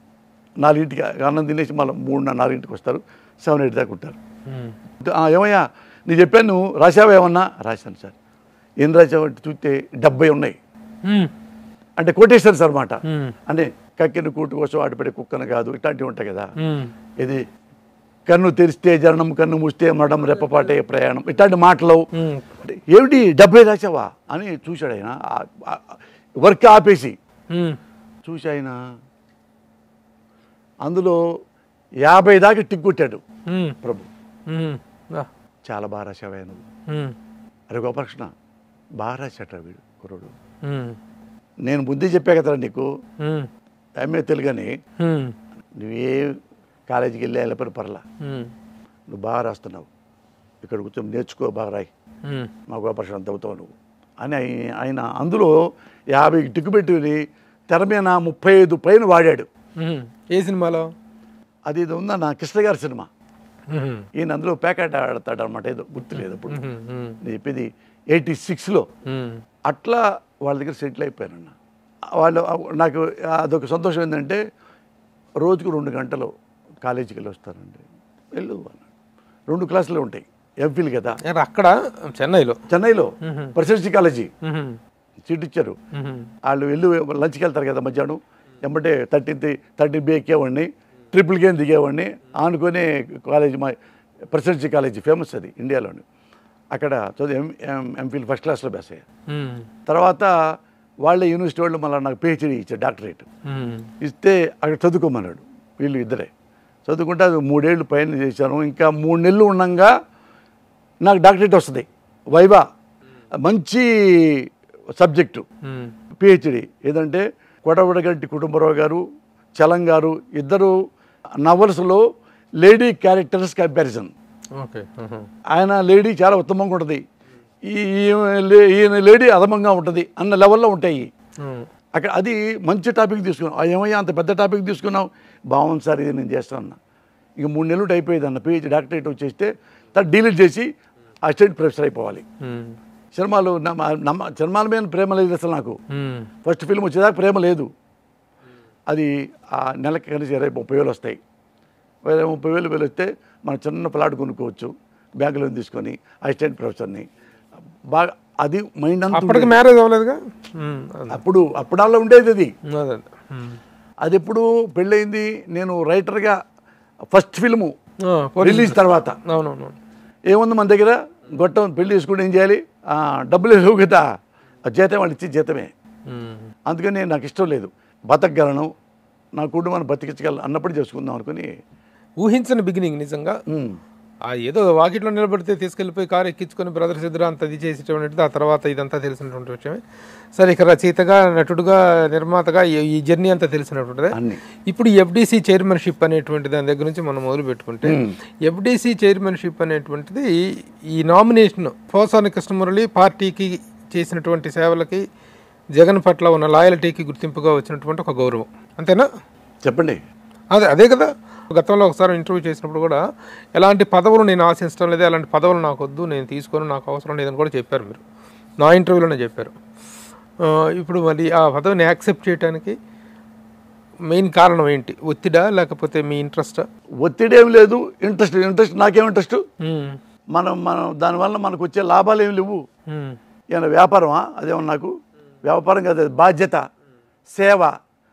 S2: 4ంటికి అన్నం తినేసి మళ్ళీ 3-4ంటికి వస్తారు, 7-8 దాకా ఉంటారు. ఏమయ్యా నేను చెప్పాను, నువ్వు రాసావా ఏమన్నా? రాశాను సార్. ఏం రాసావు అంటే చూస్తే 70 ఉన్నాయి. అంటే కొటేషన్స్ అనమాట. అంటే కక్కిన కూటు కోసం ఆడిపడే కుక్కను కాదు, ఇట్లాంటివి ఉంటాయి కదా. ఇది కన్ను తెరిస్తే జననం, కన్ను మూస్తే మరణం, రెప్పపాటే ప్రయాణం, ఇట్లాంటి మాటలు. ఏమిటి 70 రాసావా అని చూశాడు ఆయన. వర్క్ ఆపేసి చూసి ఆయన అందులో 50 దాకా టిక్ కొట్టాడు. ప్రభు చాలా బాగా రాశావా నువ్వు. అరే గోపాలకృష్ణ బాగా రాశాట వీడు కుర్రోడు, నేను బుద్ధి చెప్పా కదా నీకు, MA తెలుగని, నువ్వే కాలేజీకి వెళ్ళి వెళ్ళిపోయిన పర్లా, నువ్వు బాగా రాస్తున్నావు, ఇక్కడ కూర్చొని నేర్చుకో, బాగా రాయి, మా గోపాలకృష్ణ అంత అవుతావు నువ్వు అని ఆయన అందులో 50 టిక్కు పెట్టి తెర మీద 35 పైన వాడాడు.
S3: ఏ సినిమాలో?
S2: అది ఇది ఉందా నా కృష్ణ గారి సినిమా. ఈయన అందులో ప్యాకెట్ ఆడతాడు అనమాట, ఏదో గుర్తులేదు అప్పుడు. నేను చెప్పేది 86లో. అట్లా వాళ్ళ దగ్గర సెటిల్ అయిపోయానన్న. వాళ్ళు నాకు అదొక సంతోషం ఏంటంటే, రోజుకు 2 గంటలు కాలేజీకి వెళ్ళి వస్తానండి. వెళ్ళు అన్నాడు. 2 క్లాసులు ఉంటాయి, ఎంఫిల్ కదా
S3: అక్కడ చెన్నైలో ప్రెసిడెన్సీ కాలేజీ సీట్ ఇచ్చారు. వాళ్ళు వెళ్ళి లంచ్కి వెళ్తారు కదా మధ్యాహ్నం, ఏమంటే 13B ఎక్కేవాడిని, ట్రిపుల్ గేమ్ దిగేవాడిని, ఆనుకొని కాలేజీ మా ప్రెసిడెన్సీ కాలేజీ ఫేమస్ అది ఇండియాలోని. అక్కడ చదువు ఎంఫిల్ ఫస్ట్ క్లాస్లో పాస్ అయ్యారు. తర్వాత వాళ్ళ యూనివర్సిటీ వాళ్ళు మళ్ళీ నాకు PhD ఇచ్చారు, డాక్టరేట్ ఇస్తే అక్కడ చదువుకోమన్నాడు. వీళ్ళు ఇద్దరే చదువుకుంటే అది 3 ఏళ్ళు పైన చేశాను. ఇంకా 3 నెలలు ఉండగా నాకు డాక్టరేట్ వస్తుంది, వైవా, మంచి సబ్జెక్టు, PhD. ఏదంటే కొడవడగంటి కుటుంబరావు గారు, చలం గారు ఇద్దరు నవల్స్లో లేడీ క్యారెక్టర్స్ కంపారిజన్. ఆయన లేడీ చాలా ఉత్తమంగా ఉంటుంది, ఈయన లేడీ అధమంగా ఉంటుంది అన్న లెవెల్లో ఉంటాయి.
S2: అక్కడ అది మంచి టాపిక్ తీసుకున్నాం. ఏమయ్యా అంత పెద్ద టాపిక్ తీసుకున్నావు, బాగుంది సార్ ఇది నేను చేస్తాను అన్న. ఇక 3 నెలలు అయిపోయేది అన్న, పిహెచ్డి డాక్టరేట్ వచ్చేస్తే తర్వాత డిలీట్ చేసి అసిస్టెంట్ ప్రొఫెసర్ అయిపోవాలి. సినిమాలు సినిమాల మీద ప్రేమ లేదు అసలు నాకు. ఫస్ట్ ఫిల్మ్ వచ్చేదాకా ప్రేమ లేదు. అది ఆ నెలకి కలిసి 20-30 వస్తాయి. 30,000 వస్తే మనం చిన్న ప్లాట్ కొనుక్కోవచ్చు, బ్యాంకు లోన్ తీసుకొని అసిస్టెంట్ ప్రొఫెసర్ని. బాగా అది మైండ్ అంతా.
S3: అప్పటికి మ్యారేజ్ అవ్వలేదుగా.
S2: అప్పుడల్లా ఉండేది అది. అది ఎప్పుడు పెళ్ళయింది, నేను రైటర్గా ఫస్ట్ ఫిల్ము రిలీజ్ తర్వాత.
S3: అవునవును.
S2: ఏముంది మన దగ్గర, గొట్టం పెళ్లి చేసుకుంటే ఏం చేయాలి, డబ్బులు లేవు కదా, జీతం వాళ్ళు ఇచ్చి జీతమే. అందుకని నాకు ఇష్టం లేదు, బతకగలను, నా కుటుంబాన్ని బతికించగలను అన్నప్పుడు చేసుకుందాం అనుకుని.
S3: ఊహించని బిగినింగ్ నిజంగా. ఏదో వాకిట్లో నిలబడితే తీసుకెళ్ళిపోయి కారు ఎక్కించుకొని బ్రదర్స్ ఇద్దరు అంత ఇది చేసేటువంటిది. ఆ తర్వాత ఇదంతా తెలిసినటువంటి విషయమే. సరే, ఇక రచయితగా, నటుడుగా, నిర్మాతగా ఈ జర్నీ అంతా తెలిసినటువంటిది. ఇప్పుడు ఎఫ్డిసి చైర్మన్షిప్ అనేటువంటి దాని దగ్గర నుంచి మనం మొదలు పెట్టుకుంటే, ఎఫ్డిసి చైర్మన్షిప్ అనేటువంటిది ఈ నామినేషన్ పోసాని కృష్ణమురళి పార్టీకి చేసినటువంటి సేవలకి, జగన్ పట్ల ఉన్న లాయల్టీకి గుర్తింపుగా వచ్చినటువంటి ఒక గౌరవం, అంతేనా?
S2: చెప్పండి.
S3: అదే కదా. గతంలో ఒకసారి ఇంటర్వ్యూ చేసినప్పుడు కూడా ఎలాంటి పదవులు నేను ఆశించడం లేదు, అలాంటి పదవులు నాకు వద్దు, నేను తీసుకొని నాకు అవసరం లేదని కూడా చెప్పారు మీరు. నా ఇంటర్వ్యూలోనే చెప్పారు. ఇప్పుడు మరి ఆ పదవిని యాక్సెప్ట్ చేయడానికి మెయిన్ కారణం ఏంటి? ఒత్తిడా లేకపోతే మీ ఇంట్రెస్టా?
S2: ఒత్తిడి ఏం లేదు, ఇంట్రెస్ట్. నాకేం ఇంట్రెస్ట్? మనం దానివల్ల మనకు వచ్చే లాభాలు ఏమి లేవు. ఏమైనా వ్యాపారమా? అదేమో నాకు వ్యాపారం కాదు, బాధ్యత, సేవ,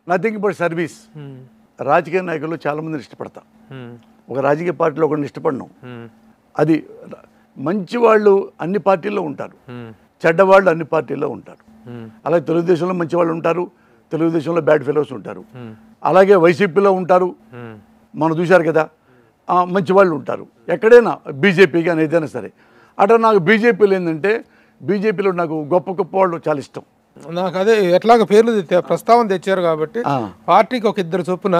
S2: నథింగ్ బట్ సర్వీస్. రాజకీయ నాయకులు చాలామందిని ఇష్టపడతా, ఒక రాజకీయ పార్టీలో ఒకరిని ఇష్టపడను. అది మంచి వాళ్ళు అన్ని పార్టీల్లో ఉంటారు, చెడ్డవాళ్ళు అన్ని పార్టీల్లో ఉంటారు. అలాగే తెలుగుదేశంలో మంచి వాళ్ళు ఉంటారు, తెలుగుదేశంలో బ్యాడ్ ఫెలోస్ ఉంటారు. అలాగే వైసీపీలో ఉంటారు, మనం చూశారు కదా, మంచి వాళ్ళు ఉంటారు. ఎక్కడైనా బీజేపీ కానీ ఏదైనా సరే. అట్లా నాకు బీజేపీలో ఏంటంటే, బీజేపీలో నాకు గొప్ప గొప్ప వాళ్ళు చాలా ఇష్టం.
S3: నాకు అదే ఎట్లాగ పేర్లు ప్రస్తావన తెచ్చారు కాబట్టి, పార్టీకి ఒక ఇద్దరు చొప్పున,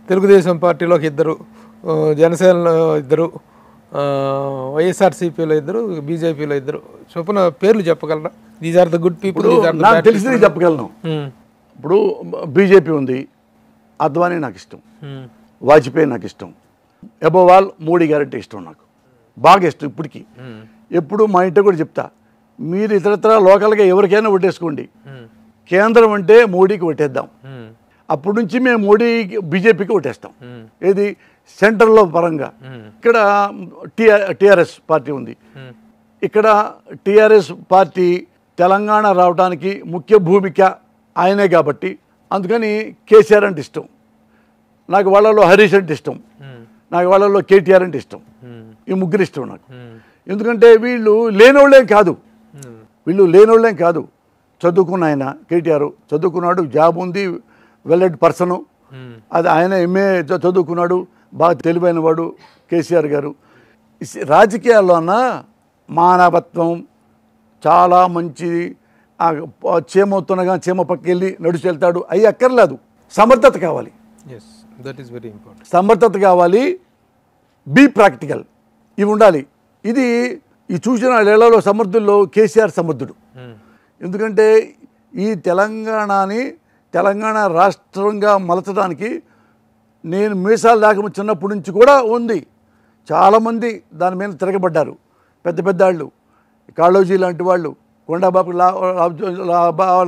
S3: తెలుగుదేశం పార్టీలో ఒక ఇద్దరు, జనసేనలో ఇద్దరు, వైఎస్ఆర్సీపీలో ఇద్దరు, బీజేపీలో ఇద్దరు చొప్పున పేర్లు చెప్పగలరా? These are the good people.
S2: నాకు తెలిసి చెప్పగలను. ఇప్పుడు బీజేపీ ఉంది, అద్వానీ నాకు ఇష్టం, వాజ్పేయి నాకు ఇష్టం, అబోవ్ ఆల్ మోడీ గారంటే ఇష్టం, నాకు బాగా ఇష్టం. ఇప్పటికీ ఎప్పుడు మా ఇంట్లో కూడా చెప్తా, మీరు ఇతరత్ర లోకల్గా ఎవరికైనా ఓటేసుకోండి, కేంద్రం అంటే మోడీకి ఓటేద్దాం. అప్పటి నుంచి మేము మోడీకి, బీజేపీకి ఓటేస్తాం. ఏది సెంట్రల్లో పరంగా. ఇక్కడ టీఆర్ఎస్ పార్టీ ఉంది. ఇక్కడ టీఆర్ఎస్ పార్టీ తెలంగాణ రావడానికి ముఖ్య భూమిక ఆయనే కాబట్టి, అందుకని కేసీఆర్ అంటే ఇష్టం నాకు. వాళ్ళలో హరీష్ అంటే ఇష్టం నాకు, వాళ్ళలో కేటీఆర్ అంటే ఇష్టం. ఈ ముగ్గురు ఇష్టం నాకు. ఎందుకంటే వీళ్ళు లేనోళ్ళేం కాదు, చదువుకున్న ఆయన. కేటీఆర్ చదువుకున్నాడు, జాబ్ ఉంది, వెల్-ఎడ్ పర్సను. అది ఆయన ఎంఏ చదువుకున్నాడు, బాగా తెలివైన వాడు కేసీఆర్ గారు. రాజకీయాల్లోన మానవత్వం చాలా మంచిది. చీమ అవుతున్నగా చీమ పక్కెళ్ళి నడుచు వెళ్తాడు, అవి అక్కర్లేదు. సమర్థత కావాలి, సమర్థత కావాలి, బీ ప్రాక్టికల్, ఇవి ఉండాలి. ఇది ఈ చూసిన ఏళ్లలో సమర్థుల్లో కేసీఆర్ సమర్థుడు. ఎందుకంటే ఈ తెలంగాణ రాష్ట్రంగా మలచడానికి నేను మీసాలు లేకుండా చిన్నప్పటి నుంచి కూడా ఉంది. చాలామంది దాని మీద తిరగబడ్డారు, పెద్ద పెద్ద వాళ్ళు, కాళోజీ లాంటి వాళ్ళు, కొండాబాబు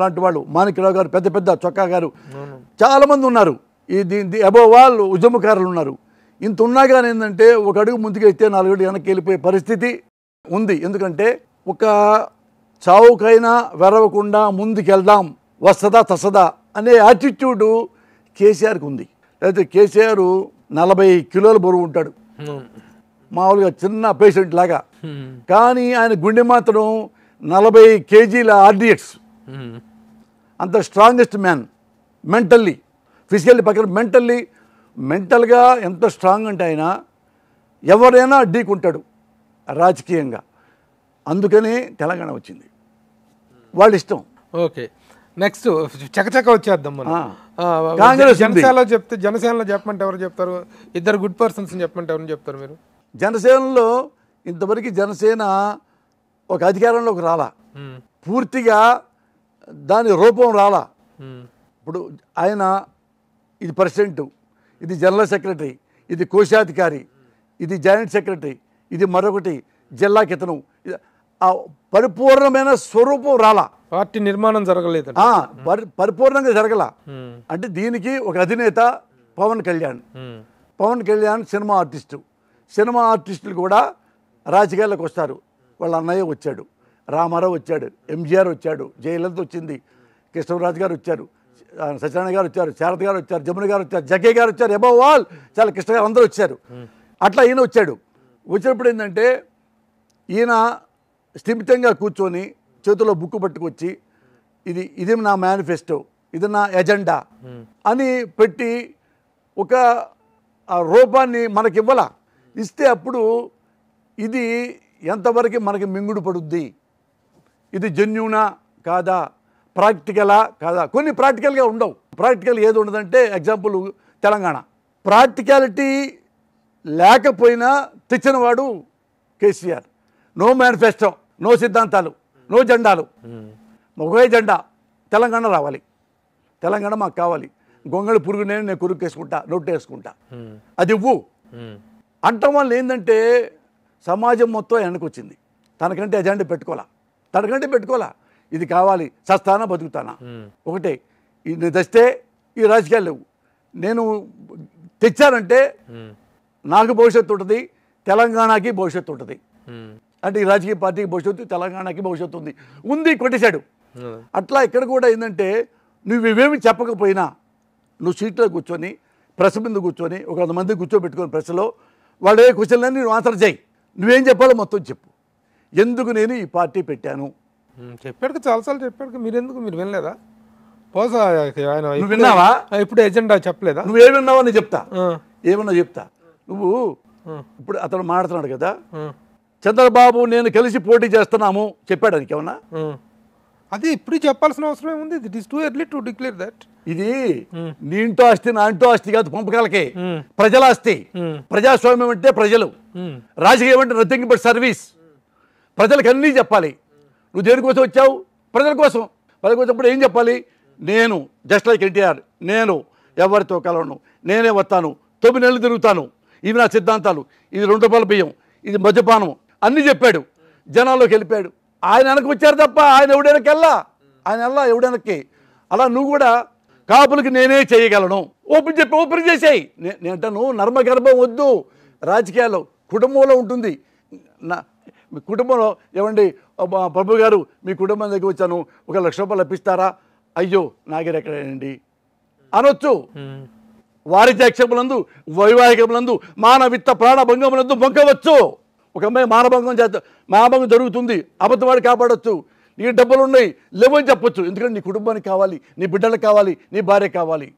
S2: లాంటి వాళ్ళు, మాణిక్యరావు గారు, పెద్ద పెద్ద చొక్కా గారు, చాలామంది ఉన్నారు. ఈ అబోవ్ ఆల్ ఉద్యమకారులు ఉన్నారు. ఇంత ఉన్నా కానీ ఏంటంటే, ఒక అడుగు ముందుకెళ్తే 4 అడుగులు వెనక్కి వెళ్ళిపోయే పరిస్థితి ఉంది. ఎందుకంటే ఒక చావుకైనా వెరవకుండా ముందుకెళ్దాం, వస్తదా తసదా అనే యాటిట్యూడు కేసీఆర్కి ఉంది. అయితే కేసీఆర్ 40 కిలోల బరువు ఉంటాడు, మామూలుగా చిన్న పేషెంట్ లాగా. కానీ ఆయన గుండె మాత్రం 40 కేజీల ఆర్డిఎక్స్. అంత స్ట్రాంగెస్ట్ మ్యాన్ మెంటల్లీ, ఫిజికల్లీ పక్కన మెంటల్గా ఎంత స్ట్రాంగ్ అంటే ఆయన ఎవరైనా ఢీకుంటాడు రాజకీయంగా. అందుకని తెలంగాణ వచ్చింది, వాళ్ళ ఇష్టం.
S3: ఓకే, నెక్స్ట్ చకచక వచ్చేద్దాం మనం.
S2: కాంగ్రెస్
S3: జనసేనలో చెప్పమంటే ఎవరు చెప్తారు? ఇద్దరు గుడ్ పర్సన్స్ చెప్పమంటే ఎవరు చెప్తారు మీరు?
S2: జనసేనలో ఇంతవరకు జనసేన ఒక అధికారంలోకి రాలా, పూర్తిగా దాని రూపం రాలా. ఇప్పుడు ఆయన ఇది ప్రెసిడెంట్, ఇది జనరల్ సెక్రటరీ, ఇది కోశాధికారి, ఇది జాయింట్ సెక్రటరీ, ఇది మరొకటి జిల్లాకి ఇతను. ఆ పరిపూర్ణమైన స్వరూపం రాలా,
S3: పార్టీ నిర్మాణం జరగలేదు.
S2: పరిపూర్ణంగా జరగల. అంటే దీనికి ఒక అధినేత Pawan Kalyan. Pawan Kalyan cinema artist. Cinema ఆర్టిస్టులు కూడా రాజకీయాల్లోకి వస్తారు. వాళ్ళ అన్నయ్య వచ్చాడు, రామారావు వచ్చాడు, ఎంజీఆర్ వచ్చాడు, జయలలిత వచ్చింది, కృష్ణరాజు గారు వచ్చారు, సత్యనారాయణ గారు వచ్చారు, శారద గారు వచ్చారు, జమున గారు వచ్చారు, జగ్గయ్య గారు వచ్చారు, అబౌవ్ ఆల్ చాలా కృష్ణ గారు అందరూ వచ్చారు. అట్లా ఈయన వచ్చాడు. వచ్చినప్పుడు ఏంటంటే ఈయన స్థిమితంగా కూర్చొని చేతిలో బుక్ పట్టుకొచ్చి ఇది నా మేనిఫెస్టో, ఇది నా ఎజెండా అని పెట్టి ఒక రూపాన్ని మనకివ్వాల. ఇస్తే అప్పుడు ఇది ఎంతవరకు మనకి మింగుడు పడుద్ది, ఇది జెన్యూనా కాదా, ప్రాక్టికలా కాదా. కొన్ని ప్రాక్టికల్గా ఉండవు. ప్రాక్టికల్ ఏది ఉండదంటే ఎగ్జాంపుల్ తెలంగాణ. ప్రాక్టికాలిటీ లేకపోయినా తెచ్చినవాడు కేసీఆర్. నో మేనిఫెస్టో, నో సిద్ధాంతాలు, నో జెండాలు, ఒకే జెండా తెలంగాణ రావాలి, తెలంగాణ మాకు కావాలి, గొంగళి పురుగు నేను కురుక్కేసుకుంటా, నోటు వేసుకుంటా, అది ఇవ్వు అంటం వల్ల ఏంటంటే సమాజం మొత్తం వెనకొచ్చింది. తనకంటే ఎజెండా పెట్టుకోవాలా, ఇది కావాలి, చస్తానా బతుకుతానా ఒకటే. ఇది తెస్తే ఈ రాజకీయాలు లేవు. నేను తెచ్చానంటే నాకు భవిష్యత్తు ఉంటుంది, తెలంగాణకి భవిష్యత్తు ఉంటుంది. అంటే ఈ రాజకీయ పార్టీకి భవిష్యత్తు, తెలంగాణకి భవిష్యత్తు ఉంది కొట్టేశాడు. అట్లా ఇక్కడ కూడా ఏంటంటే నువ్వు ఇవేమి చెప్పకపోయినా నువ్వు సీట్లో కూర్చొని ప్రెస్ ముందు కూర్చొని ఒక 100 మంది కూర్చోబెట్టుకొని ప్రెస్లో వాళ్ళు ఏ క్వశ్చన్లన్నీ నువ్వు ఆన్సర్ చేయి. నువ్వేం చెప్పాలో మొత్తం చెప్పు. ఎందుకు నేను ఈ పార్టీ పెట్టాను
S3: చెప్పాడు, చాలాసార్లు చెప్పాడు. మీరు వినలేదా? పోసా ఆయన
S2: నువ్వు విన్నావా?
S3: ఇప్పుడు ఎజెండా చెప్పలేదా?
S2: నువ్వేమిన్నావా నేను చెప్తా, ఏమన్నా చెప్తా. నువ్వు ఇప్పుడు అతను మాట్లాడుతున్నాడు కదా, చంద్రబాబు నేను కలిసి పోటీ చేస్తున్నాము చెప్పాడు ఆయనకి ఏమన్నా?
S3: అది ఇప్పుడు చెప్పాల్సిన అవసరం ఏముంది? It is too early to declare that.
S2: ఇది నీ ఇంటో ఆస్తి నా ఇంటో ఆస్తి కాదు, పంపకాలకే ప్రజల ఆస్తి. ప్రజాస్వామ్యం అంటే ప్రజలు, రాజకీయం అంటే నథింగ్ బట్ సర్వీస్. ప్రజలకు అన్నీ చెప్పాలి. నువ్వు దేనికోసం వచ్చావు? ప్రజల కోసం. ప్రజల కోసం ఇప్పుడు ఏం చెప్పాలి? నేను జస్ట్ లైక్ ఎన్టీఆర్, నేను ఎవరితో కలవను, నేనే వస్తాను, 9 నెలలు తిరుగుతాను, ఇవి నా సిద్ధాంతాలు, ఇది 2 రూపాయల బియ్యం, ఇది మద్యపానం అన్నీ చెప్పాడు. జనాల్లోకి వెళ్ళిపోయాడు. ఆయన వెనక్కి వచ్చారు తప్ప ఆయన ఎవడైనాకెళ్ళా, ఆయన వెళ్ళా ఎవడైనాకి. అలా నువ్వు కూడా కాపులకి నేనే చేయగలను ఓపెన్ చేసేయి. నేనంటాను నర్మగర్భం వద్దు రాజకీయాల్లో. కుటుంబంలో ఉంటుంది. మీ కుటుంబంలో ఏమండి ప్రభు గారు మీ కుటుంబం దగ్గర వచ్చాను, 1 లక్ష రూపాయలు ఇప్పిస్తారా? అయ్యో నాగర్ ఎక్కడేనండి అనొచ్చు. వారిత్యాక్షములందు వైవాహికములందు మానవిత్త ప్రాణభంగములందు మొక్కవచ్చు. ఒక అమ్మాయి మానభంగం జరుగుతుంది, అబద్ధవాడు కాపాడవచ్చు. నీ డబ్బులు ఉన్నాయి లేవని చెప్పొచ్చు, ఎందుకంటే నీ కుటుంబానికి కావాలి, నీ బిడ్డలకు కావాలి, నీ భార్య కావాలి.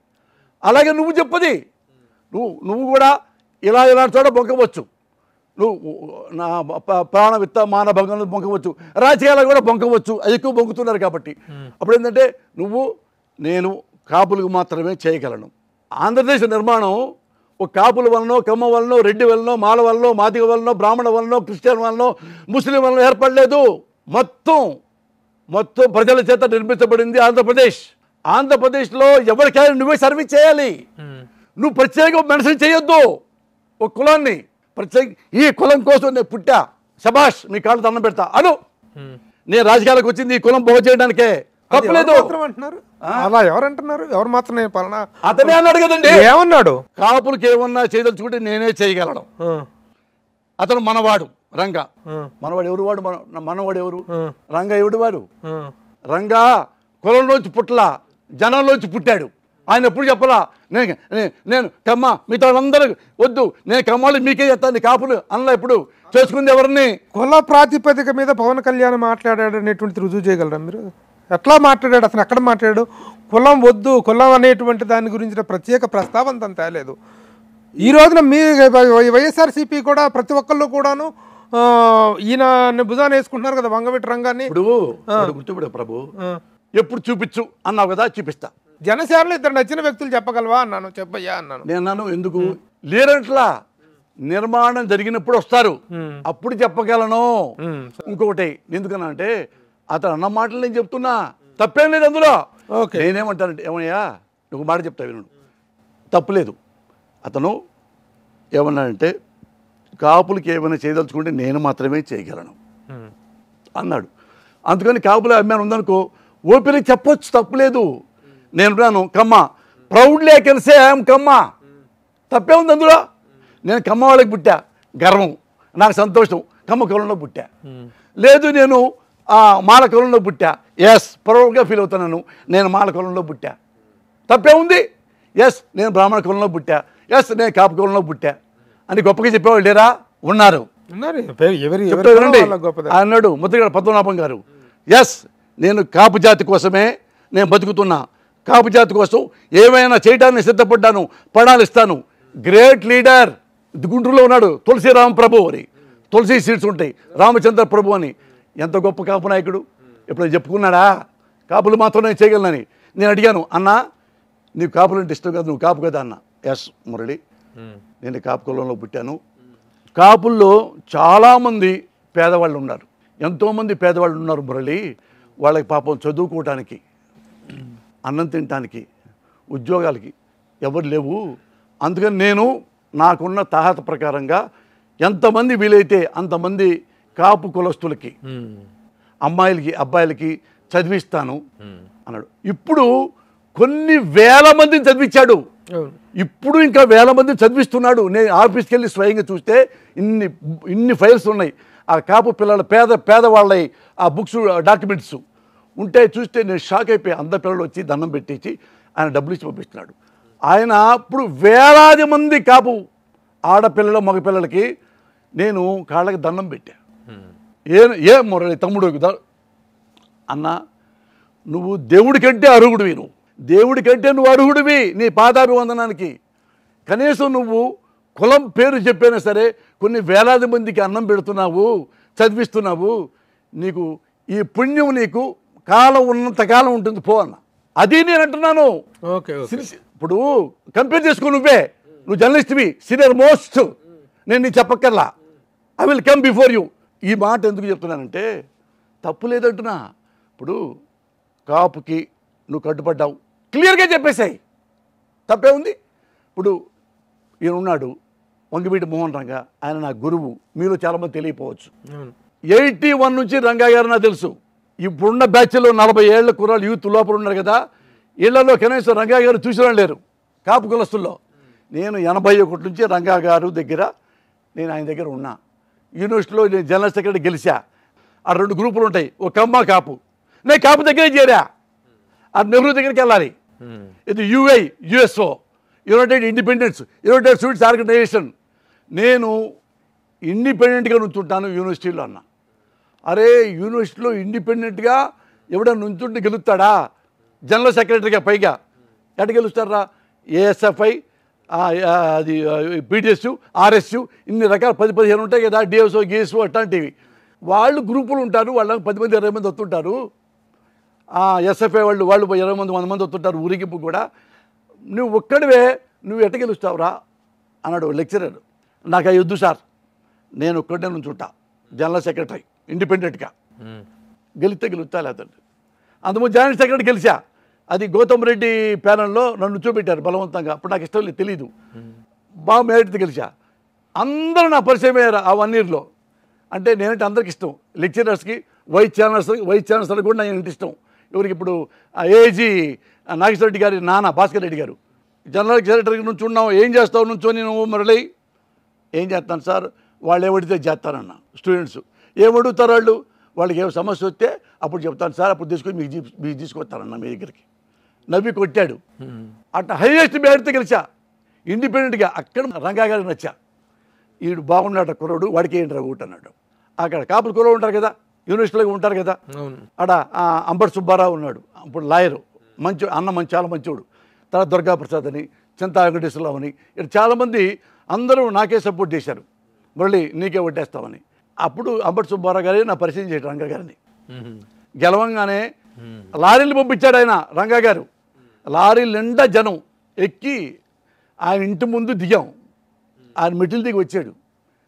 S2: అలాగే నువ్వు చెప్పది, నువ్వు కూడా ఇలాంటి చోట బొంకవచ్చు. నువ్వు నా ప్రాణవిత్త మానభంగంలో బొంకవచ్చు, రాజకీయాలు కూడా బొంకవచ్చు. అది ఎక్కువ బొంకుతున్నారు కాబట్టి. అప్పుడు ఏంటంటే నేను కాపులకు మాత్రమే చేయగలను. ఆంధ్రప్రదేశ్ నిర్మాణం ఒక కాపుల వలనో, కమ్మ వలనో, రెడ్డి వలనో, మాల వలనో, మాదిగ వలనో, బ్రాహ్మణ వలనో, క్రిస్టియన్ వలనో, ముస్లిం వలనో ఏర్పడలేదు. మొత్తం ప్రజల చేత నిర్మించబడింది ఆంధ్రప్రదేశ్. ఆంధ్రప్రదేశ్లో ఎవరికైనా నువ్వే సర్వీస్ చేయాలి. నువ్వు ప్రత్యేక మెన్షన్ చేయొద్దు ఒక కులాన్ని. ప్రత్యేక ఈ కులం కోసం నేను పుట్టా, శబాష్ మీ కాళ్ళు దండం పెడతా అను. నేను రాజకీయాలకు వచ్చింది ఈ కులం బాగు చేయడానికే, తప్పలేదు
S3: అంటున్నారు. అలా ఎవరంటున్నారు? ఎవరు మాత్రమే పాలన?
S2: అతనే అన్నాడు కదండి.
S3: ఏమన్నాడు?
S2: కాపులకి ఏమన్నా చేయదలుచుకుంటే నేనే చేయగలను. అతను మనవాడు రంగా. మనవాడు ఎవరు? వాడు మనవాడు ఎవరు? రంగా ఎవడు వాడు? రంగా కులంలోంచి పుట్టలా, జనంలోంచి పుట్టాడు. ఆయన ఎప్పుడు చెప్పలా నేను కమ్మ మిగతా వాళ్ళందరూ వద్దు, నేను కమ్మాలి మీకే చెప్తాను కాపులు అనలా. ఎప్పుడు చేసుకుంది ఎవరిని?
S3: కుల ప్రాతిపదిక మీద పవన్ కళ్యాణ్ మాట్లాడాడు అనేటువంటి రుజువు చేయగలరా మీరు? ఎట్లా మాట్లాడాడు? అతను ఎక్కడ మాట్లాడాడు? కులం వద్దు, కులం అనేటువంటి దాని గురించిన ప్రత్యేక ప్రస్తావన తను తేలేదు. ఈ రోజున మీ వైఎస్ఆర్సీపీ కూడా ప్రతి ఒక్కళ్ళు కూడాను ఈయన భుజాన వేసుకుంటున్నారు కదా వంగవీటి రంగాన్ని.
S2: ఇప్పుడు గుర్తుపడే ప్రభు, ఎప్పుడు చూపించు అన్నావు కదా, చూపిస్తా.
S3: జనసేనలో 2 నచ్చిన వ్యక్తులు చెప్పగలవా అన్నాను. చెప్పయ్యా అన్నాను.
S2: నేను అన్నాను ఎందుకు లేరంట్లా, నిర్మాణం జరిగినప్పుడు వస్తారు, అప్పుడు చెప్పగలను. ఇంకొకటి ఎందుకన్నా అంటే అతను అన్న మాటలు నేను చెప్తున్నా, తప్పేం లేదు అందులో.
S3: ఓకే.
S2: నేనేమంటానంటే ఏమయ్యా ఒక మాట చెప్తా విను, తప్పులేదు. అతను ఏమన్నాడంటే కాపులకి ఏమైనా చేయదలుచుకుంటే నేను మాత్రమే చేయగలను అన్నాడు. అందుకని కాపుల అభిమానం ఉందనుకో ఓపెన్గా చెప్పొచ్చు, తప్పులేదు. నేను రాను Kamma, proudly I can say I'm Kamma, తప్పే ఉంది అందులో. నేను కమ్మ వాళ్ళకి పుట్టా, గర్వం, నాకు సంతోషం, కమ్మ కులంలో పుట్టా. లేదు నేను మాల కులంలో పుట్టా, ఎస్ ప్రౌడ్గా ఫీల్ అవుతున్నాను, నేను మాల కులంలో పుట్టా, తప్పే ఉంది. ఎస్ నేను బ్రాహ్మణ కులంలో పుట్టా, ఎస్ నేను కాపు కులంలో పుట్టా అని గొప్పగా చెప్పేవాళ్ళు లేరా? ఉన్నారు. అన్నాడు ముద్రగడ పద్మనాభం గారు, ఎస్ నేను కాపు జాతి కోసమే నేను బతుకుతున్నా, కాపు జాతి కోసం ఏమైనా చేయడానికి సిద్ధపడ్డాను, పడాలు ఇస్తాను. గ్రేట్ లీడర్ గుంటూరులో ఉన్నాడు తులసిరామ ప్రభు అని, తులసి సీట్స్ ఉంటాయి, రామచంద్ర ప్రభు అని. ఎంత గొప్ప కాపు నాయకుడు. ఇప్పుడు చెప్పుకున్నాడా కాపులు మాత్రం నేను చేయగలనని? నేను అడిగాను, అన్నా నీకు కాపులు అంటే ఇష్టం కదా, నువ్వు కాపు కదా అన్న. ఎస్ మురళి, నేను కాపు కులంలో పుట్టాను. కాపుల్లో చాలామంది పేదవాళ్ళు ఉన్నారు, ఎంతోమంది పేదవాళ్ళు ఉన్నారు మురళి. వాళ్ళకి పాపం చదువుకోవటానికి, అన్నం తినటానికి, ఉద్యోగాలకి ఎవరు లేవు. అందుకని నేను నాకున్న తాహత ప్రకారంగా ఎంతమంది వీలైతే అంతమంది కాపు కులస్తులకి, అమ్మాయిలకి అబ్బాయిలకి చదివిస్తాను అన్నాడు. ఇప్పుడు కొన్ని వేల మందిని చదివించాడు, ఇప్పుడు ఇంకా వేల మందిని చదివిస్తున్నాడు. నేను ఆఫీస్కి వెళ్ళి స్వయంగా చూస్తే ఇన్ని ఫైల్స్ ఉన్నాయి. ఆ కాపు పిల్లల పేదవాళ్ళ ఆ బుక్స్ డాక్యుమెంట్స్ ఉంటే చూస్తే నేను షాక్ అయిపోయి, అందరి పిల్లలు వచ్చి దండం పెట్టించి ఆయన డబ్బులు ఇచ్చి పంపిస్తున్నాడు. ఆయన ఇప్పుడు వేలాది మంది కాపు ఆడపిల్లల మగపిల్లలకి నేను కాళ్ళకి దండం పెట్టా. ఏ మురళి తమ్ముడు అన్న, నువ్వు దేవుడి కంటే అర్హుడివి, నువ్వు దేవుడి కంటే నువ్వు అర్హుడివి నీ పాదాభివందనానికి. కనీసం నువ్వు కులం పేరు చెప్పైనా సరే కొన్ని వేలాది మందికి అన్నం పెడుతున్నావు, చదివిస్తున్నావు, నీకు ఈ పుణ్యం నీకు కాలం ఉన్నంతకాలం ఉంటుంది పో అన్న. అది నేను అంటున్నాను. ఇప్పుడు కంపేర్ చేసుకో, నువ్వు జర్నలిస్ట్వి, సీనియర్ మోస్ట్, నేను నీకు చెప్పక్కర్లా, I will come before you. ఈ మాట ఎందుకు చెప్తున్నానంటే తప్పు లేదంటున్నా. ఇప్పుడు కాపుకి నువ్వు కట్టుబడ్డావు, క్లియర్గా చెప్పేశాయి, తప్పే ఉంది. ఇప్పుడు ఈయన ఉన్నాడు వంగివీటి మోహన్ రంగా, ఆయన నా గురువు, మీలో చాలామంది తెలియపోవచ్చు. 81 నుంచి రంగా గారు నాకు తెలుసు. ఇప్పుడున్న బ్యాచ్లో 40 ఏళ్ల కుర్రాళ్ళు యూత్ లోపల ఉన్నారు కదా, ఇళ్లలో కనీసం రంగా గారు చూసిన లేరు కాపు కులస్తుల్లో. నేను 81 నుంచి రంగా గారు దగ్గర నేను ఆయన దగ్గర ఉన్నా. యూనివర్సిటీలో నేను జనరల్ సెక్రటరీ గెలిచా. ఆ 2 గ్రూపులు ఉంటాయి, ఒక కమ్మ కాపు. నేను కాపు దగ్గరే చేరా, ఆ నెహ్రూ దగ్గరికి వెళ్ళాలి. ఇది USO, united independence, united students organisation. నేను ఇండిపెండెంట్గా నుంచుంటాను యూనివర్సిటీలో అన్న. అరే యూనివర్సిటీలో ఇండిపెండెంట్గా ఎవడన్నా నుంచుంటే గెలుస్తాడా? జనరల్ సెక్రటరీగా పైగా ఎట గెలుస్తారా? ఏఎస్ఎఫ్ఐ, అది పీడిఎస్, ఆర్ఎస్యు, ఇన్ని రకాల 10-15 ఉంటాయి కదా, డిఎస్ఓ గీఎస్ఓ అట్లాంటివి. వాళ్ళు గ్రూపులు ఉంటారు, వాళ్ళకి 10 మంది 20 మంది వస్తుంటారు. ఎస్ఎఫ్ఐ వాళ్ళు 20 మంది 100 మంది వస్తుంటారు ఊరికింపు కూడా. నువ్వు ఒక్కడివే, నువ్వు ఎట్ట గెలుస్తావురా అన్నాడు లెక్చరర్. నాకు అవి వద్దు సార్, నేను ఒక్కడే నుంచుంటా జనరల్ సెక్రటరీ ఇండిపెండెంట్గా, గెలుస్తా లేదండి. అంతకుముందు జాయింట్ సెక్రటరీ గెలిచా, అది గౌతమ్ రెడ్డి ప్యానల్లో నన్ను చూపెట్టారు బలవంతంగా. అప్పుడు నాకు ఇష్టం లేదు, తెలీదు, బాగా మేరటితో గెలిచా. అందరూ నా పరిచయం అయ్యారు ఆ 1 yearలో. అంటే నేనంటే అందరికి ఇష్టం, లెక్చరర్స్కి, వైస్ ఛాన్సలర్ కూడా నాకు ఇష్టం. ఎవరికి ఇప్పుడు ఏజీ నాగేశ్వర రెడ్డి గారి నాన్న భాస్కర్ రెడ్డి గారు జనరల్ సెక్రటరీ నుంచి ఉన్నావు, ఏం చేస్తావు నుంచొని నువ్వు మురళి? ఏం చేస్తాను సార్, వాళ్ళు ఏమడితే చేస్తానన్న. స్టూడెంట్స్ ఏమడుగుతారు, వాళ్ళకి ఏమో సమస్య వస్తే అప్పుడు చెప్తాను సార్, అప్పుడు తీసుకొని మీకు తీసుకొస్తానన్న మీ దగ్గరికి. నవ్వి కొట్టాడు. అట్లా హైయెస్ట్ మేరతో గెలిచా ఇండిపెండెంట్గా. అక్కడ రంగా గారికి నచ్చా, వీడు బాగున్నాడు కుర్రోడు, వాడికి ఏంటి రఘుట్ అన్నాడు. అక్కడ కాపులు కుర్రోడు ఉంటారు కదా, యూనివర్సిటీలో ఉంటారు కదా, అక్కడ అంబటి సుబ్బారావు ఉన్నాడు, ఇప్పుడు లాయరు, మంచి అన్న, చాలా మంచోడు. తర్వాత దుర్గాప్రసాద్ అని, చింతా వెంకటేశ్వరరావు అని, ఇక్కడ చాలామంది అందరూ నాకే సపోర్ట్ చేశారు, మురళి నీకే ఓటేస్తామని. అప్పుడు అంబటి సుబ్బారావు గారి నా పరిచయం చేయడం రంగా గారిని. గెలవంగానే లారీలు పంపించాడు ఆయన, రంగా గారు. లారీలు నిండా జనం ఎక్కి ఆయన ఇంటి ముందు దిగాం. ఆయన మెట్లు దిగి వచ్చాడు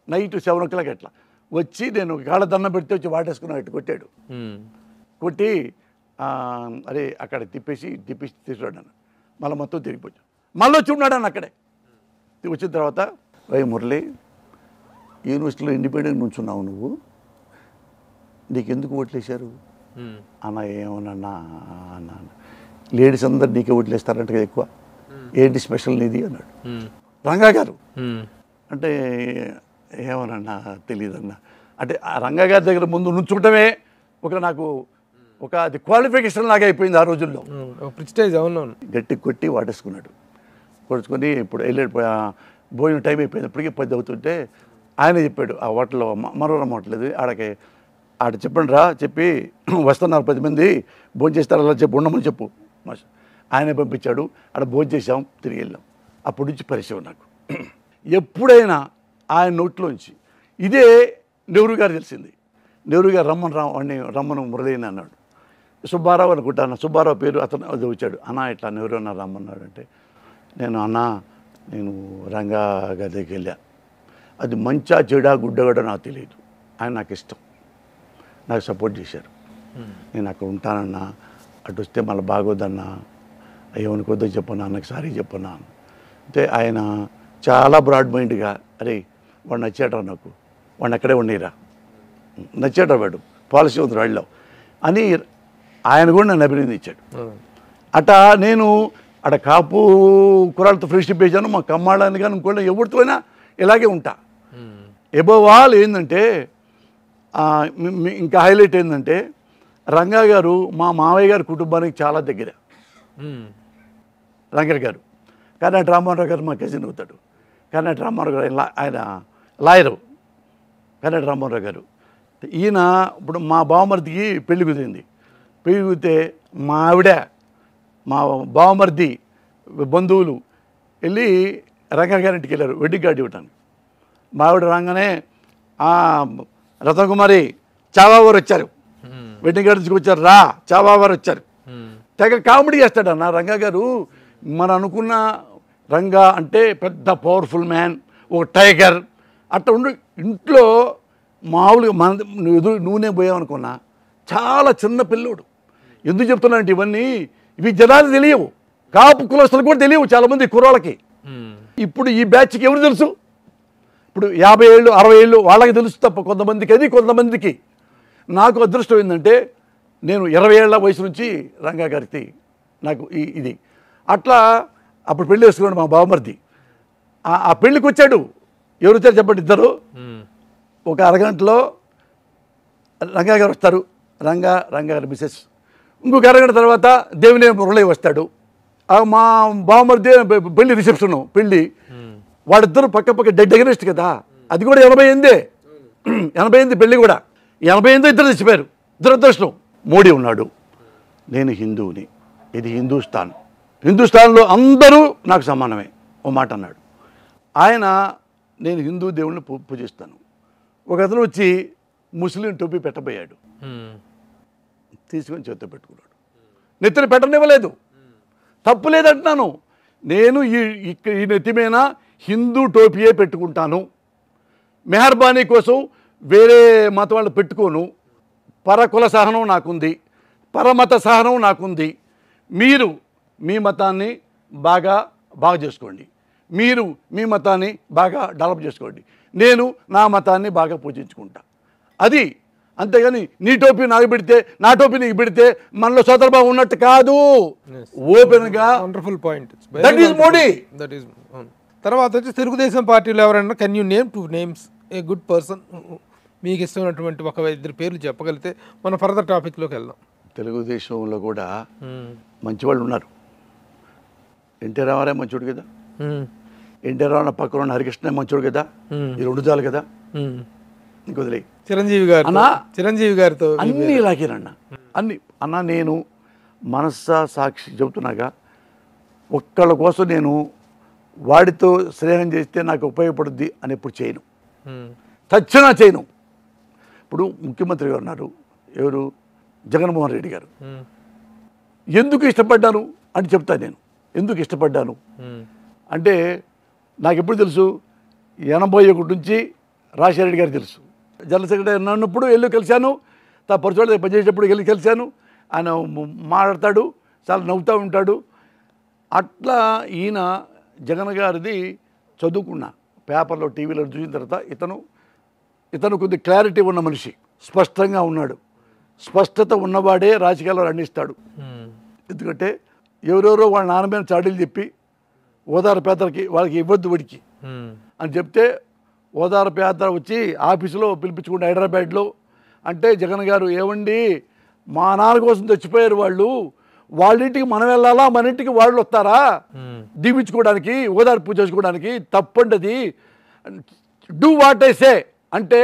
S2: నైట్ 7 o'clock అట్లా వచ్చి, నేను కాళ్ళ దండం పెడితే వచ్చి వాటేసుకున్నాడు, కొట్టాడు. కొట్టి అరే అక్కడ తిప్పేసి తీసుకురాడాను. మళ్ళీ మొత్తం తిరిగిపోయాను. మళ్ళీ వచ్చి ఉన్నాడాను అక్కడే. వచ్చిన తర్వాత మురళి, యూనివర్సిటీలో ఇండిపెండెంట్ నుంచున్నావు నువ్వు, నీకెందుకు ఓట్లేశారు అన్న? ఏమన్నా అన్న, లేడీస్ అందరు నీకే ఓట్లేస్తారంట కదా ఎక్కువ, ఏంటి స్పెషల్ నీది అన్నాడు రంగా గారు. అంటే ఏమనన్నా తెలియదన్నా. అంటే ఆ రంగా గారి దగ్గర ముందు నుంచుంటమే నాకు అది క్వాలిఫికేషన్ లాగా అయిపోయింది ఆ రోజుల్లో.
S3: ప్రిస్టేజ్. అవునవును.
S2: గట్టి కొట్టి వాటేసుకున్నాడు. కొడుచుకొని ఇప్పుడు వెళ్ళాడు. భోజనం టైం అయిపోయింది. ఇప్పటికీ 10 అవుతుంటే ఆయన చెప్పాడు, ఆ హోటల్లో మరోరం హోటలేదు ఆడ చెప్పండి రా, చెప్పి వస్తున్నారు 10 మంది, భోజనం చేస్తారు అలా చెప్పి ఉండమని చెప్పు. ఆయనే పంపించాడు. ఆడ భోజనం చేసాం, తిరిగి వెళ్ళాం. అప్పటి నుంచి పరిచయం నాకు. ఎప్పుడైనా ఆయన నోట్లోంచి ఇదే నెహ్రూ గారు తెలిసింది. నెహ్రూ గారు రమ్మను మురళీని అన్నాడు. సుబ్బారావు అనుకుంటాను, సుబ్బారావు పేరు అతను అది వచ్చాడు. అన్న ఇట్లా నెహ్రూ అన్న రమ్మన్నాడు. అంటే నేను రంగా గారి దగ్గరికి వెళ్ళా. అది మంచా చెడా గుడ్డగడ నాకు తెలియదు. ఆయన నాకు ఇష్టం, నాకు సపోర్ట్ చేశారు. నేను అక్కడ ఉంటానన్నా, అటు వస్తే మళ్ళీ బాగోదన్నా, ఏమనుకోద్దో చెప్పన్నా, నాకు సారీ చెప్పన్నా. అంటే ఆయన చాలా బ్రాడ్ మైండ్గా, అరే వాడు నచ్చాడ్రా నాకు, వాడిని అక్కడే ఉండేరా, నచ్చాడ్రా వాడు, పాలసీ ఉంది వాడిలో అని ఆయన కూడా నన్ను అభినందించాడు. అట నేను అక్కడ కాపు కురాలతో ఫ్రెండ్షిప్ వేసాను. మా కమ్మాళ్ళని కానీ ఇంకోళ్ళని ఎవరితో అయినా ఇలాగే ఉంటా. ఎబోవ్ ఆల్ ఏంటంటే ఇంకా హైలైట్ ఏంటంటే రంగా గారు మా మావయ్య గారి కుటుంబానికి చాలా దగ్గర. రంగా గారు కర్ణాటక రామారావు గారు మా కజిన్ అవుతాడు. కర్ణాటక రామారావు గారు ఆయన లాయరు. కర్ణాటక రామారావు గారు ఈయన ఇప్పుడు మా బావమరిదికి పెళ్లి కుదిరింది. పెళ్లి కుదిరితే మా ఆవిడ మా బావమరిది బంధువులు వెళ్ళి రంగా గారింటికి వెళ్ళారు వెడ్డింగ్ కార్డు ఇవ్వటానికి. మా ఆవిడ రాగానే రతనకుమారి చావావారు వచ్చారు, వెడ్డింగ్ కార్డు తీసుకొచ్చారు, రా చావావారు వచ్చారు. తెగ కామెడీ చేస్తాడన్న రంగా గారు. మనం అనుకున్న రంగా అంటే పెద్ద పవర్ఫుల్ మ్యాన్, ఒక టైగర్ అట్లా ఉండి ఇంట్లో మామూలుగా నూనె పోయామనుకున్నా చాలా చిన్న పిల్లోడు. ఎందుకు చెప్తున్నానంటే ఇవి జనాలు తెలియవు, కాపు కులస్తులు కూడా తెలియవు చాలామంది కుర్రాళ్ళకి. ఇప్పుడు ఈ బ్యాచ్కి ఎవరు తెలుసు? ఇప్పుడు 50 ఏళ్ళు 60 ఏళ్ళు వాళ్ళకి తెలుసు తప్ప కొంతమందికి అది, కొంతమందికి. నాకు అదృష్టం ఏంటంటే నేను 20 ఏళ్ల వయసు నుంచి రంగా గారికి నాకు ఇది అట్లా. అప్పుడు పెళ్లి వేసుకున్నాడు మా బావమరిది. ఆ పెళ్ళికి వచ్చాడు. ఎవరు వచ్చారు చెప్పండి? ఇద్దరు. ఒక అరగంటలో రంగా గారు వస్తారు, రంగా గారి మిసెస్. ఇంకొక అరగంట తర్వాత దేవినేని మురళి వస్తాడు. మా బావమరిది పెళ్లి రిసెప్షన్ పెళ్ళి. వాడిద్దరు పక్క డెడ్ అగెనిస్ట్ కదా. అది కూడా 88 పెళ్ళి కూడా. 88 ఇద్దరు చచ్చిపోయారు. దురదృష్టం. మోడీ ఉన్నాడు, నేను హిందువుని, ఇది హిందుస్థాన్లో అందరూ నాకు సమానమే ఓ మాట అన్నాడు ఆయన. నేను హిందూ దేవుళ్ళని పూజిస్తాను. ఒక అతను వచ్చి ముస్లిం టోపీ పెట్టబోయాడు, తీసుకొని చేతితో పెట్టుకున్నాడు. నెత్తిన పెట్టనివ్వలేదు. తప్పు లేదంటున్నాను. నేను ఈ నెత్తి మీద హిందూ టోపీయే పెట్టుకుంటాను. మెహర్బానీ కోసం వేరే మతం వాళ్ళు పెట్టుకోను. పరకుల సహనం నాకుంది, పరమత సహనం నాకుంది. మీరు మీ మతాన్ని బాగా చేసుకోండి, మీరు మీ మతాన్ని బాగా డెవలప్ చేసుకోండి, నేను నా మతాన్ని బాగా పూజించుకుంటా. అది అంతేగాని నీ టోపీ నాకు పెడితే నా టోపీ నీకు పెడితే మనలో సోదరభావం ఉన్నట్టు కాదు. ఓపెన్గా.
S3: Wonderful point.
S2: That is Modi.
S3: తర్వాత వచ్చి తెలుగుదేశం పార్టీలో ఎవరైనా can you name 2 names a good person? మీకు ఇష్టమైనటువంటి ఒక 2 పేర్లు చెప్పగలిగితే మనం ఫర్దర్ టాపిక్లోకి వెళ్దాం.
S2: తెలుగుదేశంలో కూడా మంచి వాళ్ళు ఉన్నారు. ఎన్టీ రామారావు మంచోడు కదా, ఎన్టీ రామారావు పక్కన ఉన్న హరికృష్ణ మంచోడు కదా, ఈ 2 చాలు కదా. ఇంకొదిలే చిరంజీవి గారితో అన్నీ ఇలాగేనన్నా. అన్నా నేను మనస్సా సాక్షి చెబుతున్నాగా, ఒక్కళ్ళ కోసం నేను వాడితో స్నేహం చేస్తే నాకు ఉపయోగపడుద్ది అని ఎప్పుడు చేయను, చచ్చినా చేయను. ఇప్పుడు ముఖ్యమంత్రి గారు ఉన్నారు, ఎవరు? జగన్మోహన్ రెడ్డి గారు. ఎందుకు ఇష్టపడ్డాను అని చెప్తాను నేను. ఎందుకు ఇష్టపడ్డాను అంటే నాకు ఎప్పుడు తెలుసు, 81 నుంచి రాజశేఖర రెడ్డి గారు తెలుసు. జనరల్ సెక్రటరీ అన్నప్పుడు వెళ్ళి కలిశాను, పరుచోళ్ళ పనిచేసేటప్పుడు వెళ్ళి కలిశాను. ఆయన మాట్లాడతాడు, చాలా నవ్వుతూ ఉంటాడు. అట్లా ఈయన జగన్ గారిది చదువుకున్న పేపర్లో టీవీలో చూసిన తర్వాత ఇతను కొద్ది క్లారిటీ ఉన్న మనిషి, స్పష్టంగా ఉన్నాడు. స్పష్టత ఉన్నవాడే రాజకీయాల్లో రండిస్తాడు. ఎందుకంటే ఎవరెవరో వాళ్ళ నాన్న మీద చాడీలు చెప్పి ఓదార పేదలకి వాళ్ళకి ఇవ్వద్దు వడికి అని చెప్తే ఓదార పేద వచ్చి ఆఫీసులో పిలిపించుకుంటే హైదరాబాద్లో, అంటే జగన్ గారు ఏమండి మా నాన్న కోసం చచ్చిపోయారు వాళ్ళు, వాళ్ళ ఇంటికి మనం వెళ్ళాలా, మన ఇంటికి వాళ్ళు వస్తారా దీవించుకోవడానికి, ఓదార్పు చేసుకోవడానికి, తప్పండి, డూ వాట్ ఐ సే అంటే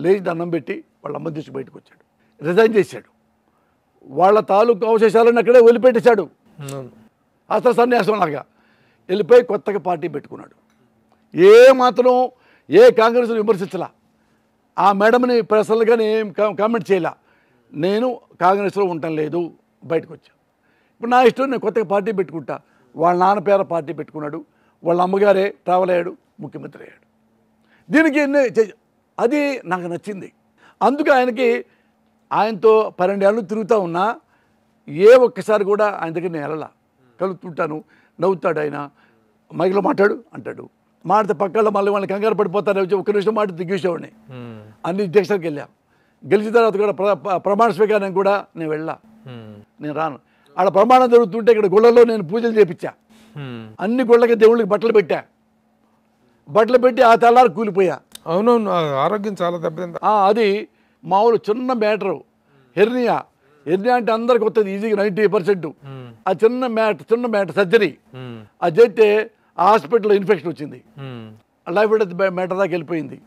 S2: లేచి దండం పెట్టి వాళ్ళ అమ్మ తీసుకు బయటకు వచ్చాడు, రిజైన్ చేశాడు. వాళ్ళ తాలూకు అవశేషాలను అక్కడే వదిలిపెట్టేశాడు. అసలు సన్యాసంలాగా వెళ్ళిపోయి కొత్తగా పార్టీ పెట్టుకున్నాడు. మాత్రం ఏ కాంగ్రెస్ను విమర్శించలా, ఆ మేడంని పర్సనల్గానే ఏం కామెంట్ చేయలే. నేను కాంగ్రెస్లో ఉండటం లేదు, బయటకు వచ్చా. ఇప్పుడు నా ఇష్టం, నేను కొత్తగా పార్టీ పెట్టుకుంటా. వాళ్ళ నాన్న పేర పార్టీ పెట్టుకున్నాడు, వాళ్ళ అమ్మగారే ట్రావెల్ అయ్యాడు, ముఖ్యమంత్రి అయ్యాడు. దీనికి అది నాకు నచ్చింది. అందుకే ఆయనతో 12 ఏళ్ళు తిరుగుతూ ఉన్నా ఏ ఒక్కసారి కూడా ఆయన దగ్గర నేను వెళ్ళలా. కలుపుతుంటాను, నవ్వుతాడు ఆయన, మైక్లో మాట్లాడు అంటాడు. మాడితే పక్కల్లో మళ్ళీ వాళ్ళని కంగారు పడిపోతారు, ఒక్క నిమిషం మాట దిగ్గేసేవాడిని. అన్ని జంక్షన్కి వెళ్ళాం. గెలిచిన తర్వాత కూడా ప్రమాణ స్వీకారం కూడా నేను వెళ్ళా, నేను రాను. ఆడ ప్రమాణం జరుగుతుంటే ఇక్కడ గుళ్ళలో నేను పూజలు చేపించా. అన్ని గుళ్ళకి దేవుళ్ళకి బట్టలు పెట్టి ఆ తెల్లారు కూలిపోయా.
S3: అవునవును, ఆరోగ్యం చాలా దెబ్బతింది.
S2: అది మామూలు చిన్న మ్యాటరు, హెర్నియా అంటే అందరికి వస్తుంది ఈజీగా 90%. ఆ చిన్న మ్యాటర్ సర్జరీ అది చేస్తే హాస్పిటల్లో ఇన్ఫెక్షన్ వచ్చింది, లైఫ్ మ్యాటర్ దాకా వెళ్ళిపోయింది.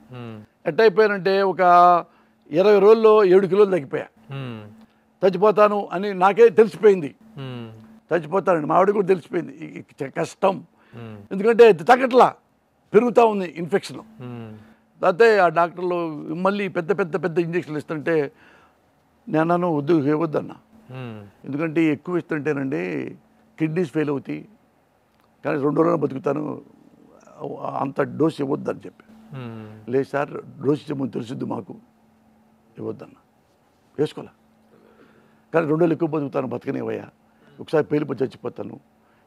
S2: ఎట్టయిపోయానంటే ఒక 20 రోజుల్లో 7 కిలోలు తగ్గిపోయా. చచ్చిపోతాను అని నాకే తెలిసిపోయింది, చచ్చిపోతానండి. మా ఆవిడ కూడా తెలిసిపోయింది. కష్టం, ఎందుకంటే తగ్గట్లా పెరుగుతూ ఉంది ఇన్ఫెక్షన్. అయితే ఆ డాక్టర్లు మళ్ళీ పెద్ద ఇంజక్షన్లు ఇస్తుంటే నేను ఇవ్వద్దన్నా, ఎందుకంటే ఎక్కువ ఇస్తుంటేనండి కిడ్నీస్ ఫెయిల్ అవుతాయి, కానీ 2 రోజులు బతుకుతాను, అంత డోస్ ఇవ్వద్దని చెప్పి. లేదు సార్, డోస్ ఇచ్చేమని తెలిసిద్దు మాకు, ఇవ్వద్దన్న. వేసుకోలే, కానీ 2 రోజులు ఎక్కువ బతుకుతాను, బతకనివయ్యా, ఒకసారి పేలిపోయి చచ్చిపోతాను,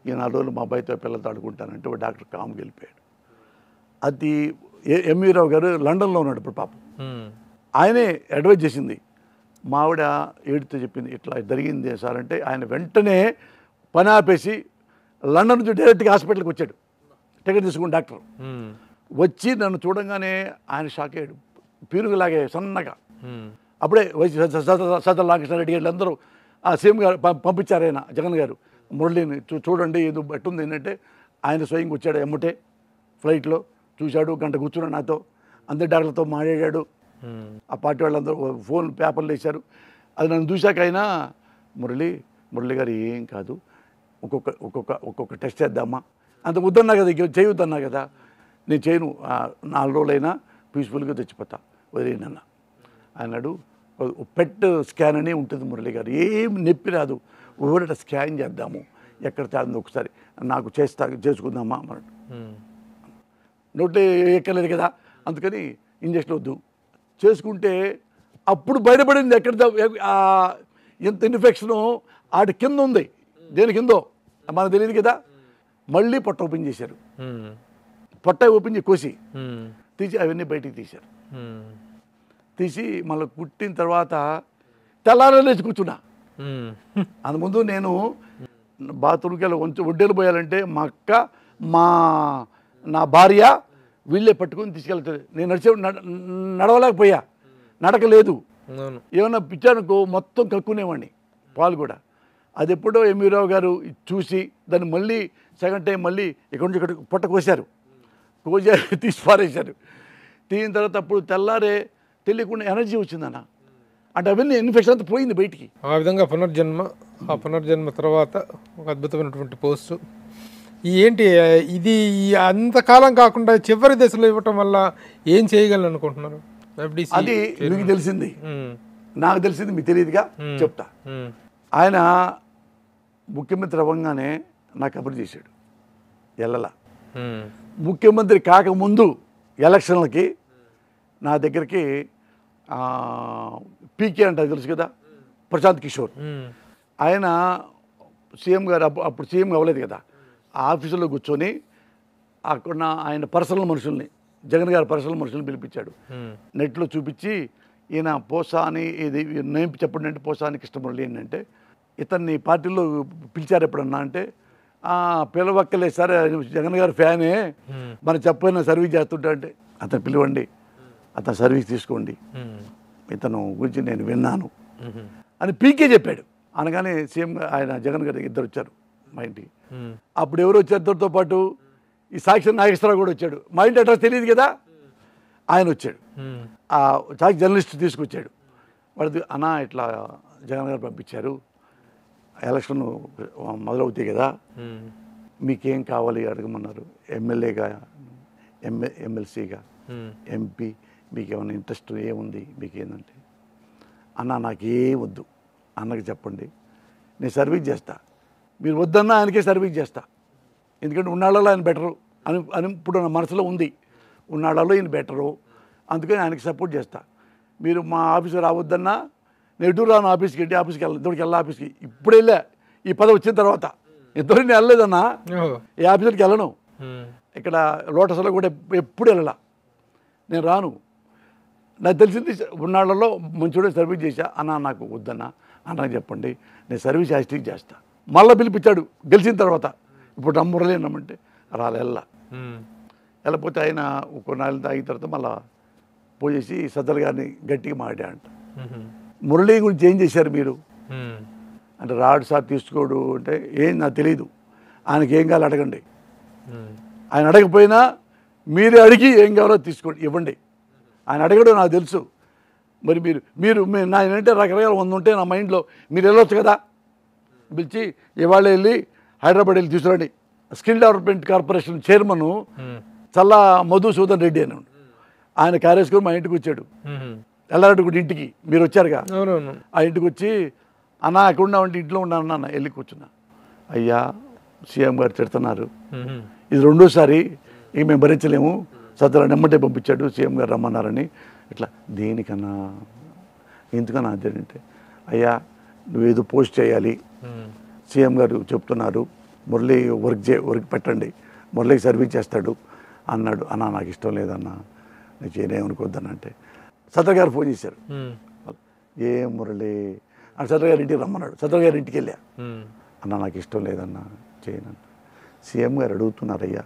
S2: ఈ 4 రోజులు మా అబ్బాయితో పిల్లలతో ఆడుకుంటానంటే ఒక డాక్టర్ కామ్కి వెళ్ళిపోయాడు. అది ఎంవీ రావు గారు లండన్లో ఉన్నాడు ఇప్పుడు పాపం, ఆయనే అడ్వైజ్ చేసింది. మా ఆవిడ ఏడుతో చెప్పింది, ఇట్లా జరిగింది సార్ అంటే ఆయన వెంటనే పని ఆపేసి లండన్ నుంచి డైరెక్ట్గా హాస్పిటల్కి వచ్చాడు. టికెట్ తీసుకుని డాక్టర్ వచ్చి నన్ను చూడంగానే ఆయన షాక్ అయ్యాడు, పీరుగులాగే సన్నగా. అప్పుడే సదర్ రామకృష్ణారెడ్డి గారు అందరూ ఆ సీఎం గారు పంపించారు, ఆయన జగన్ గారు మురళిని చూడండి ఏదో ఎట్టుంది ఏంటంటే, ఆయన స్వయంగా వచ్చాడు ఎమ్మటే ఫ్లైట్లో, చూశాడు, గంట కూర్చున్నాడు నాతో, అందరి డాక్టర్లతో మాట్లాడాడు. ఆ పార్టీ వాళ్ళందరూ ఫోన్ పేపర్లు వేశారు. అది నన్ను చూశాక అయినా మురళి గారు ఏం కాదు, ఒక్కొక్క టెస్ట్ చేద్దామా, అంత వద్దన్నా కదా, చేయొద్దన్నా కదా, నేను చేయను, 4 రోజులైనా పీస్ఫుల్గా తెచ్చిపోతా, వదిలేనన్నా అన్నాడు. పెట్ స్కాన్ అని ఉంటుంది మురళి గారు, ఏం నొప్పి రాదు, ఊరట స్కాన్ చేద్దాము, ఎక్కడ తేలింది ఒకసారి నాకు చేసుకుందామా అన్నాడు. నోట్లో ఎక్కలేదు కదా, అందుకని ఇంజక్షన్ వద్దు, చేసుకుంటే అప్పుడు బయటపడింది ఎక్కడ ఎంత ఇన్ఫెక్షను ఆడి కింద ఉంది, దేని కిందో మనకు తెలియదు కదా. మళ్ళీ పొట్ట ఓపెన్ చేశారు, పొట్ట ఓపెన్ చేసి కోసి తీసి అవన్నీ బయటికి తీశారు. తీసి మళ్ళీ పుట్టిన తర్వాత తెల్లారే లేచి కూర్చున్నా. అందుముందు నేను బాత్రూమ్కి వెళ్ళి ఒడ్డేలు పోయాలంటే మా అక్క, నా భార్య వీళ్ళే పట్టుకొని తీసుకెళ్తారు. నేను నడవలేకపోయా, నడకలేదు, ఏమన్నా పిచ్చానుకో మొత్తం కక్కునేవాడిని, పాలు కూడా. అది ఎప్పుడో ఎంవీ రావు గారు చూసి దాన్ని మళ్ళీ సెకండ్ టైం మళ్ళీ ఇక్కడ నుంచి ఇక్కడ పొట్ట కోసారు, తీసి పారేశారు. తీసిన తర్వాత అప్పుడు తెల్లారే తెలియకుండా ఎనర్జీ వచ్చిందన్న, అంటే అవన్నీ ఇన్ఫెక్షన్ అంతా పోయింది బయటికి.
S3: ఆ విధంగా పునర్జన్మ తర్వాత ఒక అద్భుతమైనటువంటి పోస్టు. ఏంటి ఇది అంతకాలం కాకుండా చివరి దశలో ఇవ్వటం వల్ల ఏం చేయగలను అనుకుంటున్నారు?
S2: అది మీకు తెలిసింది, నాకు తెలిసింది మీకు తెలియదుగా, చెప్తా. ఆయన ముఖ్యమంత్రి అవ్వగానే నాకు అభివృద్ధి చేశాడు. ఎల్లలా ముఖ్యమంత్రి కాకముందు ఎలక్షన్లకి నా దగ్గరికి పీకే అంటే తెలుసు కదా, ప్రశాంత్ కిషోర్, ఆయన సీఎం గారు అప్పుడు సీఎం అవ్వలేదు కదా, ఆ ఆఫీసులో కూర్చొని అక్కడ ఆయన పర్సనల్ మనుషుల్ని, జగన్ గారి పర్సనల్ మనుషుల్ని పిలిపించాడు. నెట్లో చూపించి ఈయన పోసాని ఇది నేమ్ చెప్పండి అంటే పోసాని కృష్ణమురళి ఏంటంటే ఇతన్ని పార్టీలో పిలిచారు ఎప్పుడన్నా అంటే పిలవక్కలే సార్ జగన్ గారి ఫ్యానే మనం చెప్పైనా సర్వీస్ చేస్తుంటా అంటే అతను పిలవండి, అతను సర్వీస్ తీసుకోండి, ఇతను గురించి నేను విన్నాను అని పీకే చెప్పాడు. అనగానే సీఎం ఆయన జగన్ గారి ఇద్దరు వచ్చారు మా ఇంటికి. అప్పుడు ఎవరు వచ్చారు ఇద్దరితో పాటు ఈ సాక్షి నాగేశ్వరరావు కూడా వచ్చాడు. మా ఇంటి అడ్రస్ తెలియదు కదా, ఆయన వచ్చాడు. ఆ సాక్షి జర్నలిస్ట్ తీసుకొచ్చాడు. వాడిది అన్నా ఇట్లా జగన్ గారు పంపించారు, ఎలక్షన్ మొదలవుతాయి కదా, మీకేం కావాలి అడగమన్నారు, ఎమ్మెల్యేగా ఎమ్మెల్సీగా ఎంపీ మీకు ఏమైనా ఇంట్రెస్ట్ ఏముంది మీకేందంటే అన్న నాకేం వద్దు, అన్నకి చెప్పండి నేను సర్వీస్ చేస్తా, మీరు వద్దన్నా ఆయనకే సర్వీస్ చేస్తా, ఎందుకంటే ఉన్నాళ్ళలో ఆయన బెటరు అని ఇప్పుడు నా మనసులో ఉంది, ఉన్నాళ్ళలో ఈయన బెటరు, అందుకని ఆయనకి సపోర్ట్ చేస్తా. మీరు మా ఆఫీసు రావద్దన్నా నేను ఎటు రాను, ఆఫీస్కి ఇంటి ఆఫీస్కి వెళ్ళాను, ఇద్దరికి వెళ్ళా ఆఫీస్కి, ఇప్పుడు వెళ్ళా ఈ పదవి వచ్చిన తర్వాత, ఇద్దరు నేను వెళ్ళలేదన్నా ఈ ఆఫీసర్కి వెళ్ళను, ఇక్కడ లోటస్లో కూడా ఎప్పుడు వెళ్ళలా, నేను రాను, నాకు తెలిసింది ఉన్నాళ్ళలో మంచిగా సర్వీస్ చేశా, అన్న నాకు వద్దన్నా అన్న చెప్పండి నేను సర్వీస్ యాస్టిక్ చేస్తా. మళ్ళీ పిలిపించాడు గెలిచిన తర్వాత, ఇప్పుడు నమ్మరలేనమ్మంటే వెళ్ళా, వెళ్ళకపోతే ఆయన కొన్నాళ్ళు తాగిన తర్వాత మళ్ళీ పోయేసి సజ్జల గారిని గట్టిగా మాట్లాడా అంట, మురళీ గురించి ఏం చేశారు మీరు అంటే రాడు సార్ తీసుకోడు అంటే ఏం నాకు తెలియదు, ఆయనకి ఏం కావాలి అడగండి, ఆయన అడగపోయినా మీరే అడిగి ఏం కావాలో తీసుకోండి ఇవ్వండి, ఆయన అడగడం నాకు తెలుసు, మరి మీరు నా ఏంటంటే రకరకాల 100 ఉంటే నా మైండ్లో మీరు వెళ్ళొచ్చు కదా, పిలిచి ఇవాళ వెళ్ళి హైదరాబాద్ వెళ్ళి తీసుకురండి. స్కిల్ డెవలప్మెంట్ కార్పొరేషన్ చైర్మన్ చల్లా మధుసూదన్ రెడ్డి అని ఆయన కార్యక్రమం మా ఇంటికి వచ్చాడు, ఎల్లారెడ్డి కూడా ఇంటికి మీరు వచ్చారుగా, ఆ ఇంటికి వచ్చి అన్న అక్కడ ఉన్నామంటే ఇంట్లో ఉన్నాను అన్న, వెళ్ళి కూర్చున్నా, అయ్యా సీఎం గారు తిడుతున్నారు, ఇది రెండోసారి ఇక మేము భరించలేము, సజ్జల నెమ్మటే పంపించాడు సీఎం గారు రమ్మన్నారని, ఇట్లా దేనికన్నా ఎందుకన్నా అదేంటే అయ్యా నువ్వేదో పోస్ట్ చేయాలి, సీఎం గారు చెప్తున్నారు మురళి వర్క్ పెట్టండి, మురళికి సర్వీస్ చేస్తాడు అన్నాడు, అన్న నాకు ఇష్టం లేదన్నా నేను చేయనేమనుకోవద్దన్న అంటే సజ్జల గారు ఫోన్ చేశారు, ఏ మురళి అని సజ్జల గారి ఇంటికి రమ్మన్నాడు, సజ్జల గారి ఇంటికి వెళ్ళా, అన్న నాకు ఇష్టం లేదన్నా చేయనన్న, సీఎం గారు అడుగుతున్నారయ్యా,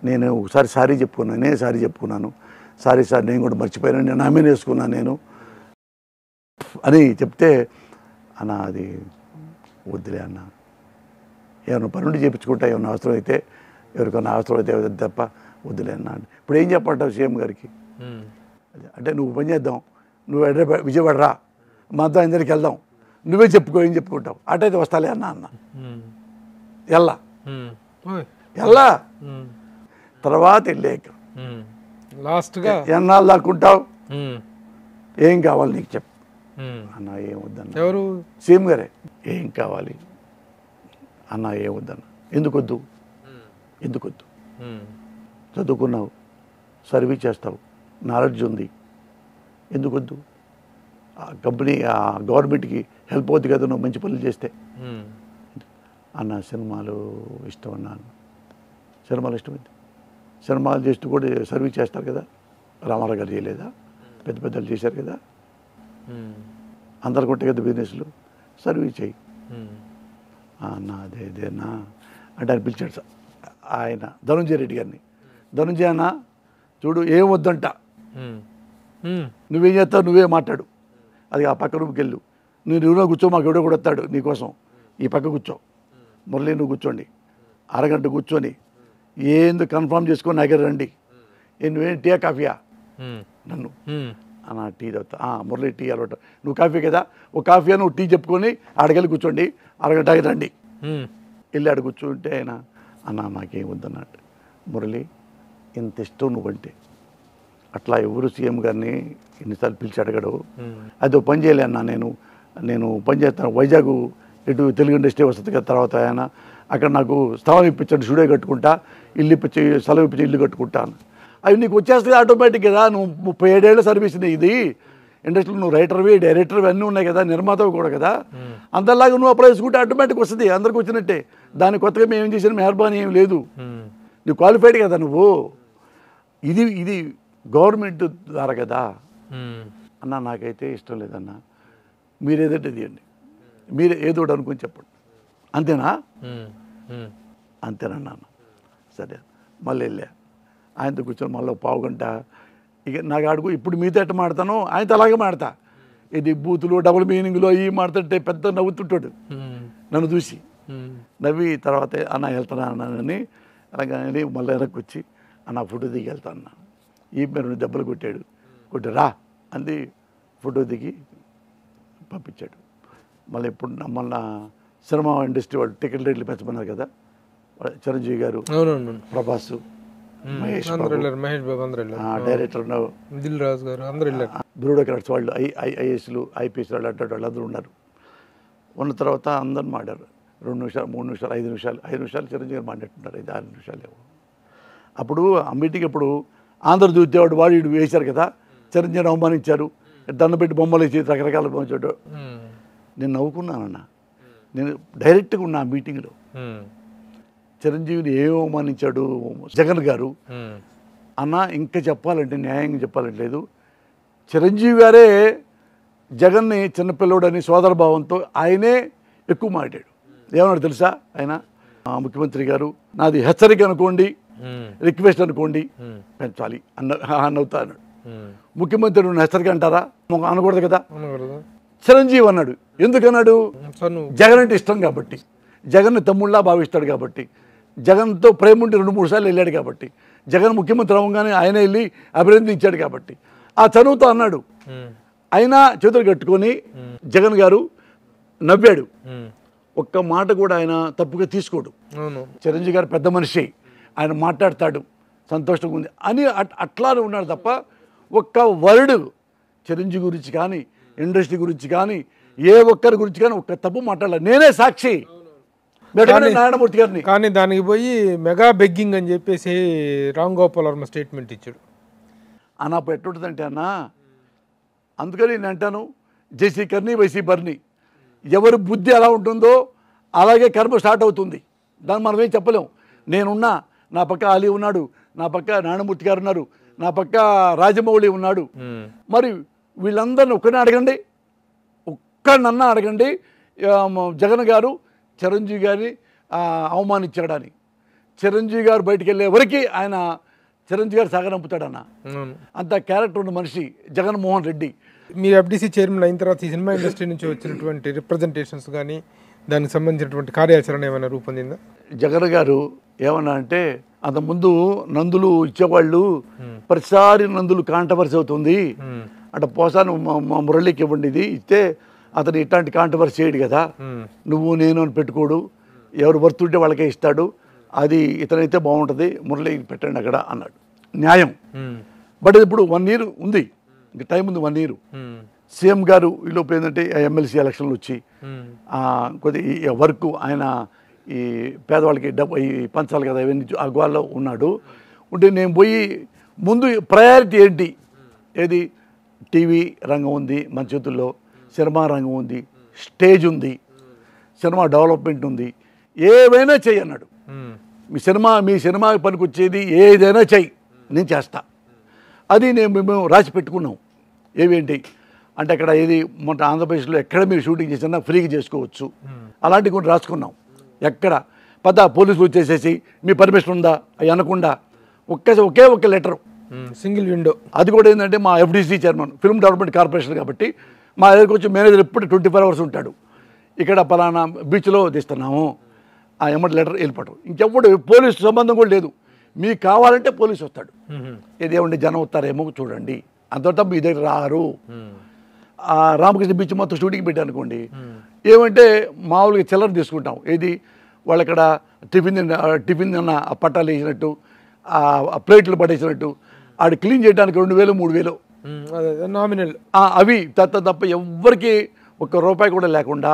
S2: నేను ఒకసారి సారీ చెప్పుకున్నాను, నేనే సారీ చెప్పుకున్నాను, సారీ సార్ నేను కూడా మర్చిపోయాను, నేను నామే వేసుకున్నాను నేను అని చెప్తే అన్న అది వద్దులే అన్న, ఏమైనా పనులు చేయించుకుంటా ఏమైనా అవసరం అయితే ఎవరికైనా అవసరం అయితే తప్ప వద్దులే అన్న. ఇప్పుడు ఏం చెప్పంటావు సీఎం గారికి అంటే నువ్వు పని చేద్దాం, నువ్వు విజయవాడ రా, మా అంతా అందరికి వెళ్దాం, నువ్వే చెప్పుకో ఏం చెప్పుకుంటావు అటైతే వస్తాలే అన్న ఎల్లా తర్వాత వెళ్ళాక
S3: లాస్ట్గా
S2: ఎన్నాళ్ళు దాక్కుంటావు, ఏం కావాలి నీకు చెప్పు అన్న, ఏం వద్దన్న,
S3: ఎవరు
S2: సీఎం గారే, ఏం కావాలి అన్న, ఏం వద్దన్న, ఎందుకొద్దు చదువుకున్నావు, సర్వీస్ చేస్తావు, నాలెడ్జ్ ఉంది, ఎందుకొద్దు, ఆ కంపెనీ ఆ గవర్నమెంట్కి హెల్ప్ అవుతుంది కదా నువ్వు మంచి పనులు చేస్తే అన్న, సినిమాలు ఇష్టం అన్నాను, సినిమాలు ఇష్టమైంది, సినిమాలు చేస్తూ కూడా సర్వీస్ చేస్తారు కదా, రామారావు గారు చేయలేదా, పెద్ద పెద్దలు చేశారు కదా, అందరు కొట్టే కదా బిజినెస్లు, సర్వీస్ చేయి అన్న, అదేనా అంటే ఆయన పిలిచాడు సార్ ఆయన ధనుంజయ రెడ్డి గారిని, ధనుంజయ అన్న చూడు ఏం వద్దంట, నువ్వేం చేస్తావు నువ్వే మాట్లాడు, అది ఆ పక్క రూమ్కి వెళ్ళు, నువ్వు నువ్వులో కూర్చో, మాకు ఎవడో కూడా వస్తాడు నీకోసం, ఈ పక్క కూర్చో, మురళి నువ్వు కూర్చోండి, అరగంట కూర్చొని ఏందో కన్ఫర్మ్ చేసుకొని నా దగ్గర రండి, నువ్వేం టీ కాఫీయా నన్ను అన్న టీ తాగుతా, మురళి టీ అలవాటు, నువ్వు కాఫీ కదా ఒక కాఫీ నువ్వు టీ చెప్పుకొని ఆడకెళ్ళి కూర్చోండి, అరగంటకి రండి, వెళ్ళి ఆడ కూర్చుంటే ఆయన అన్న నాకేం వద్దన్నట్టు, మురళి ఇంత ఇష్టం నువ్వంటే అట్లా ఎవరు సీఎం గారిని ఎన్నిసార్లు పిలిచి అడగడు, అది ఒక పని చేయలే అన్న, నేను పని చేస్తాను వైజాగ్ ఇటు తెలుగు ఇండస్ట్రీ వస్తుంది కదా, తర్వాత ఆయన అక్కడ నాకు స్థలం ఇప్పించండి, స్టూడియో కట్టుకుంటా, ఇల్లు ఇప్పించి స్థలం ఇప్పించి ఇల్లు కట్టుకుంటాను, అవి నీకు వచ్చేస్తుంది ఆటోమేటిక్ కదా, నువ్వు 37 ఏళ్ళ సర్వీస్ ఇది ఇండస్ట్రీలో నువ్వు రైటర్వి, డైరెక్టర్వి అన్నీ ఉన్నాయి కదా, నిర్మాతవి కూడా కదా, అంతలాగా నువ్వు అప్లై చేసుకుంటే ఆటోమేటిక్ వస్తుంది, అందరికి వచ్చినట్టే. దాని కొత్తగా మేము ఏం చేసిన మెహర్బానీ ఏం లేదు, నువ్వు క్వాలిఫైడ్ కదా నువ్వు. ఇది గవర్నమెంట్ ద్వారా కదా అన్న. నాకైతే ఇష్టం లేదన్నా, మీరు ఏదంటే తీయండి, మీరు ఏదో అనుకుని చెప్పండి, అంతేనా అంతేనన్నా. సరే మళ్ళీ వెళ్ళా ఆయనతో కూర్చొని మళ్ళీ పావు గంట. ఇక నాకు అడుగు ఇప్పుడు మీతో ఎట్ట మాడతాను, ఆయనతో అలాగే మాడతా. ఇది బూతులు డబుల్ మీనింగ్లు అవి మాడుతుంటే పెద్ద నవ్వుతుంటాడు నన్ను చూసి. నవ్వి తర్వాత అన్న వెళ్తానా అన్నానని అలాగని మళ్ళీ వెనక్కి వచ్చి అన్న ఫోటో దిగి వెళ్తా అన్న. ఈ మీరు దెబ్బలు కొట్టి రా అంది, ఫోటో దిగి పంపించాడు. మళ్ళీ ఇప్పుడు మొన్న సినిమా ఇండస్ట్రీ వాళ్ళు టికెట్ రేట్లు పెంచమన్నారు కదా, చిరంజీవి గారు, ప్రభాస్, మహేష్ బాబు, డైరెక్టర్
S3: దిల్ రాజు గారు, అందరూ
S2: బ్యూరోక్రాట్స్ వాళ్ళు, ఐఏఎస్లు ఐపీఎస్ వాళ్ళు అంటారు, వాళ్ళు అందరూ ఉన్నారు. ఉన్న తర్వాత అందరిని మాట్లాడారు. 2 నిమిషాలు 3 నిమిషాలు 5 నిమిషాలు చిరంజీవి గారు మాట్లాడుతున్నారు, 5-6 నిమిషాలు ఏమో. అప్పుడు ఆ మీటింగ్ అప్పుడు ఆంధ్రజ్యోతి వాడు వీడు వేశారు కదా, చిరంజీవిని అవమానించారు, దండ పెట్టి బొమ్మలు వేసి రకరకాల పంచాడు. నేను నవ్వుకున్నానన్న, నేను డైరెక్ట్గా ఉన్నా ఆ మీటింగ్లో. చిరంజీవిని ఏం అవమానించాడు జగన్ గారు అన్న. ఇంకా చెప్పాలంటే న్యాయంగా చెప్పాలంటే లేదు, చిరంజీవి గారే జగన్ని చిన్నపిల్లడని సోదరభావంతో ఆయనే ఎక్కువ మాట్లాడాడు. ఏమన్నాడు తెలుసా ఆయన, ముఖ్యమంత్రి గారు నాది హెచ్చరిక అనుకోండి, రిక్వెస్ట్ అనుకోండి, పెంచాలి అన్నవుతా అన్నాడు. ముఖ్యమంత్రి నువ్వు హెచ్చరిక అంటారా, అనకూడదు కదా. చిరంజీవి అన్నాడు, ఎందుకన్నాడు, జగన్ అంటే ఇష్టం కాబట్టి, జగన్ని తమ్ముళ్ళ భావిస్తాడు కాబట్టి, జగన్తో ప్రేమ ఉండి 2-3 సార్లు వెళ్ళాడు కాబట్టి, జగన్ ముఖ్యమంత్రి అవ్వగానే ఆయన వెళ్ళి అభినందించాడు కాబట్టి ఆ చదువుతో అన్నాడు. అయినా చేతులు కట్టుకొని జగన్ గారు నవ్వాడు, ఒక్క మాట కూడా ఆయన తప్పుగా తీసుకోడు. చిరంజీవి గారు పెద్ద మనిషి, ఆయన మాట్లాడతాడు, సంతోషంగా ఉంది అని అట్లానే ఉన్నాడు తప్ప ఒక్క వర్డ్ చిరంజీవి గురించి కానీ ఇండస్ట్రీ గురించి కానీ ఏ ఒక్కరి గురించి కానీ ఒక్క తప్పు మాట్లాడలేదు. నేనే సాక్షి నారాయణమూర్తి గారిని.
S3: కానీ దానికి పోయి మెగా బెగ్గింగ్ అని చెప్పేసి రామ్ గోపాల్ వర్మ స్టేట్మెంట్ ఇచ్చాడు
S2: అన్న. అప్పుడు ఎట్టుంటుందంటే అన్న, అందుకని నేను అంటాను, జేసీ కర్ని వైసీ బర్ని, ఎవరి బుద్ధి ఎలా ఉంటుందో అలాగే కర్మ స్టార్ట్ అవుతుంది. దాన్ని మనం ఏం చెప్పలేం. నేనున్నా, నా పక్క అలీ ఉన్నాడు, నా పక్క నారాయణమూర్తి గారు ఉన్నారు, నా పక్క రాజమౌళి ఉన్నాడు. మరి వీళ్ళందరినీ ఒక్కరిని అడగండి, ఒక్కడినన్నా అడగండి, జగన్ గారు చిరంజీవి గారిని అవమానించాడని. చిరంజీవి గారు బయటికి వెళ్ళే వరకు ఆయన చిరంజీవి గారు సాగనంపుతాడన్న. అంత క్యారెక్టర్ ఉన్న మనిషి జగన్మోహన్ రెడ్డి.
S3: మీరు ఎఫ్డీసీ చైర్మన్ అయిన తర్వాత ఈ సినిమా ఇండస్ట్రీ నుంచి వచ్చినటువంటి రిప్రజెంటేషన్స్ కానీ దానికి సంబంధించినటువంటి కార్యాచరణ ఏమైనా రూపొందిందా?
S2: జగన్ గారు ఏమన్నా అంటే, అంతకుముందు నందులు ఇచ్చేవాళ్ళు ప్రతిసారి నందులు కాంట్రవర్సీ అవుతుంది అంటే, పోసాను మా మురళికి ఇవ్వండి, ఇది ఇస్తే అతను ఇట్లాంటి కాంట్రవర్సీ చేయడు కదా, నువ్వు నేను అని పెట్టుకోడు, ఎవరు వర్తుంటే వాళ్ళకే ఇస్తాడు, అది ఇతనైతే బాగుంటుంది, మురళి పెట్టండి అక్కడ అన్నాడు. న్యాయం. బట్ ఇప్పుడు 1 year ఉంది, ఇంక టైం ఉంది 1 year. సీఎం గారు ఈలోపు ఏంటంటే ఎమ్మెల్సీ ఎలక్షన్లు వచ్చి కొద్ది వర్క్ ఆయన ఈ పేదవాళ్ళకి డబ్బు పంచాలి కదా, ఇవన్నీ ఆ గోల్లో ఉన్నాడు. ఉంటే నేను పోయి ముందు ప్రయారిటీ ఏంటి, ఏది టీవీ రంగం ఉంది మన చేతుల్లో, సినిమా రంగం ఉంది, స్టేజ్ ఉంది, సినిమా డెవలప్మెంట్ ఉంది, ఏవైనా చెయ్యి అన్నాడు. మీ సినిమాకి పనికొచ్చేది ఏదైనా చెయ్యి, నేను చేస్తా. అది మేము రాసి పెట్టుకున్నాం. ఏవేంటి అంటే, అక్కడ ఏది మొన్న ఆంధ్రప్రదేశ్లో ఎక్కడ మీరు షూటింగ్ చేసినా ఫ్రీగా చేసుకోవచ్చు, అలాంటివి కొన్ని రాసుకున్నాం. ఎక్కడ పోలీసులు వచ్చేసేసి మీ పర్మిషన్ ఉందా అవి అనకుండా ఒకే ఒక లెటరు,
S3: సింగిల్ విండో. అది
S2: కూడా ఏంటంటే మా FDC chairman, film development corporation కాబట్టి మా దగ్గరికి వచ్చి మేనేజర్ ఎప్పుడు 24 hours ఉంటాడు. ఇక్కడ పలానా బీచ్లో తీస్తున్నాము, ఆ ఎమ్మటి లెటర్ వెళ్ళిపోవటం. ఇంకెప్పుడు పోలీసు సంబంధం కూడా లేదు. మీకు కావాలంటే పోలీసు వస్తాడు, ఏదేమంటే జనం వస్తారేమో చూడండి, అంతటా మీ దగ్గర రారు. ఆ రామకృష్ణ బీచ్ మొత్తం షూటింగ్ పెట్టాను అనుకోండి, ఏమంటే మామూలుగా చిల్లర తీసుకుంటాం, ఏది వాళ్ళు అక్కడ టిఫిన్ అన్న పట్టాలు వేసినట్టు, ప్లేట్లు పడేసినట్టు, ఆడు క్లీన్ చేయడానికి 2000 3000
S3: నామినల్
S2: అవి తప్ప ఎవ్వరికి ₹1 కూడా లేకుండా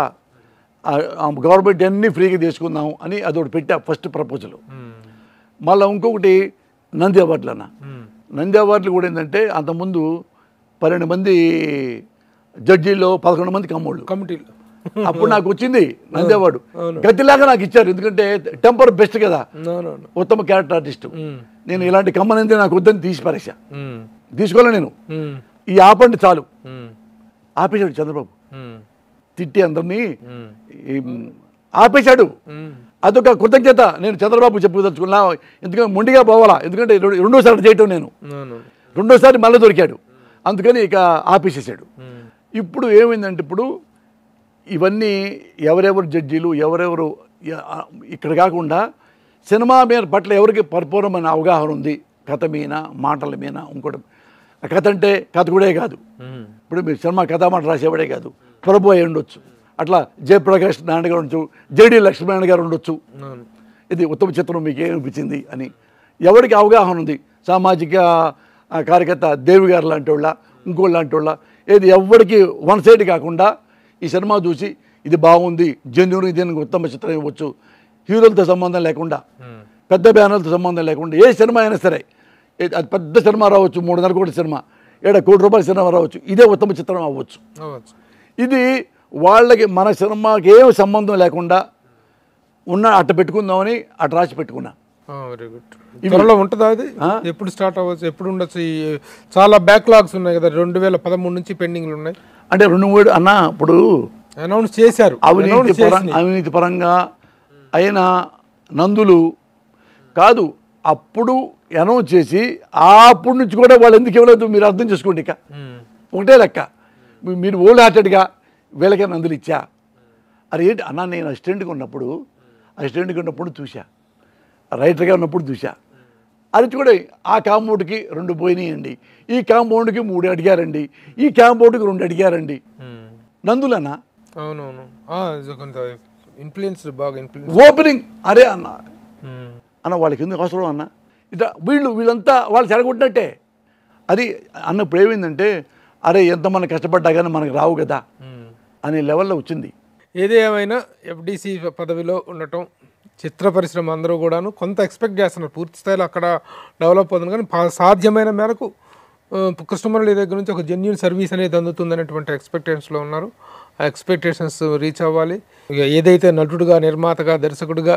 S2: గవర్నమెంట్ అన్నీ ఫ్రీగా తీసుకుందాం అని అదొకటి పెట్టా ఫస్ట్ ప్రపోజల్. మళ్ళీ ఇంకొకటి నంది అవార్డులు అన్న. నంది అవార్డులు కూడా ఏంటంటే, అంతకుముందు 12 మంది జడ్జీల్లో 11 మంది కమ్మోళ్ళు.
S3: కమిటీలు
S2: అప్పుడు నాకు వచ్చింది నందేవాడు. గతిలాగా నాకు ఇచ్చారు, ఎందుకంటే టెంపర్ బెస్ట్ కదా, ఉత్తమ క్యారెక్టర్ ఆర్టిస్టు. నేను ఇలాంటి కమ్మనంది నాకు వద్దని తీసి పరేసా, తీసుకోలే నేను. ఈ ఆపండి చాలు ఆపేశాడు చంద్రబాబు, తిట్టి అందరినీ ఆపేశాడు. అదొక కృతజ్ఞత నేను చంద్రబాబు చెప్పుదలుచుకున్నా. ఎందుకంటే మొండిగా పోవాలా, ఎందుకంటే రెండోసారి చేయటం నేను, రెండోసారి మళ్ళీ దొరికాడు, అందుకని ఇక ఆపేసేసాడు. ఇప్పుడు ఏమైందంటే ఇప్పుడు ఇవన్నీ ఎవరెవరు జడ్జీలు ఎవరెవరు ఇక్కడ కాకుండా సినిమా మీద పట్ల ఎవరికి పరిపూర్ణమైన అవగాహన ఉంది, కథ మీద మాటల మీద. ఇంకోటి కథ అంటే కథ కూడా కాదు, ఇప్పుడు మీరు సినిమా కథా మాట రాసేవాడే కాదు, ప్రభు అయి ఉండొచ్చు, అట్లా జయప్రకాష్ నారాయణ గారు ఉండొచ్చు, జేడి లక్ష్మీనారాయణ గారు ఉండొచ్చు. ఇది ఉత్తమ చిత్రం మీకు ఏమనిపించింది అని ఎవరికి అవగాహన ఉంది, సామాజిక కార్యకర్త దేవి గారు లాంటి వాళ్ళ ఇంకోళ్ళు లాంటి వాళ్ళ, ఏది ఎవరికి వన్ సైడ్ కాకుండా ఈ సినిమా చూసి ఇది బాగుంది జెన్యూన్, దీనికి ఉత్తమ చిత్రం ఇవ్వచ్చు, హీరోలతో సంబంధం లేకుండా పెద్ద బ్యానర్లతో సంబంధం లేకుండా ఏ సినిమా అయినా సరే, అది పెద్ద సినిమా రావచ్చు, 3.5 కోట్ల సినిమా, 7 కోట్ల రూపాయల సినిమా రావచ్చు, ఇదే ఉత్తమ చిత్రం అవ్వచ్చు. ఇది వాళ్ళకి మన సినిమాకి ఏం సంబంధం లేకుండా ఉన్న అట్ట పెట్టుకుందామని అట్ట రాసి పెట్టుకున్నా.
S3: Very good. త్వరలో ఉంటుందా అది? ఎప్పుడు స్టార్ట్ అవ్వచ్చు, ఎప్పుడు ఉండొచ్చు? చాలా బ్యాక్లాగ్స్ ఉన్నాయి కదా, 2013 నుంచి పెండింగ్లు ఉన్నాయి.
S2: అంటే 2-3 అన్న ఇప్పుడు
S3: అనౌన్స్ చేశారు.
S2: అవినీతి పరంగా అయిన నందులు కాదు, అప్పుడు అనౌన్స్ చేసి అప్పటి నుంచి కూడా వాళ్ళు ఎందుకు ఇవ్వలేదు మీరు అర్థం చేసుకోండి. ఇక ఒకటే లెక్క, మీరు ఓల్డ్ హార్టెడ్గా వీళ్ళకే నందులు ఇచ్చా. అది ఏంటి అన్న, నేను అసిస్టెంట్గా ఉన్నప్పుడు చూసా, రైటర్గా ఉన్నప్పుడు చూసా. అది కూడా ఆ కాంపౌండ్కి 2 పోయినాయండి, ఈ కాంపౌండ్కి 3 అడిగారండి, ఈ కాంపౌండ్కి 2 అడిగారండి. నందులన్నా
S3: అవునవును ఇన్ఫ్లుయెన్స్ బాగా
S2: ఓపెనింగ్ అరే అన్న వాళ్ళకి ఎందుకు అవసరం అన్న, ఇట్లా వీళ్ళంతా వాళ్ళు చెడగొట్టినట్టే. అది అన్నప్పుడు ఏమైందంటే అరే ఎంతమంది కష్టపడ్డా కానీ మనకు రావు కదా అనే లెవెల్లో వచ్చింది.
S3: ఏది ఏమైనా ఎఫ్డీసీ పదవిలో ఉండటం, చిత్ర పరిశ్రమ అందరూ కూడాను కొంత ఎక్స్పెక్ట్ చేస్తున్నారు, పూర్తి స్థాయిలో అక్కడ డెవలప్ అవుతుంది, కానీ సాధ్యమైన మేరకు కస్టమర్ల దగ్గర నుంచి ఒక జెన్యూన్ సర్వీస్ అనేది అందుతుందనేటువంటి ఎక్స్పెక్టేషన్స్లో ఉన్నారు. ఆ ఎక్స్పెక్టేషన్స్ రీచ్ అవ్వాలి. ఇక ఏదైతే నటుడుగా, నిర్మాతగా, దర్శకుడిగా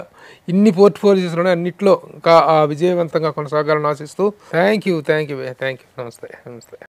S3: ఇన్ని పోర్ట్ఫోలియోస్లోనే అన్నిట్లో ఇంకా విజయవంతంగా కొనసాగాలని ఆశిస్తూ థ్యాంక్ యూ. నమస్తే.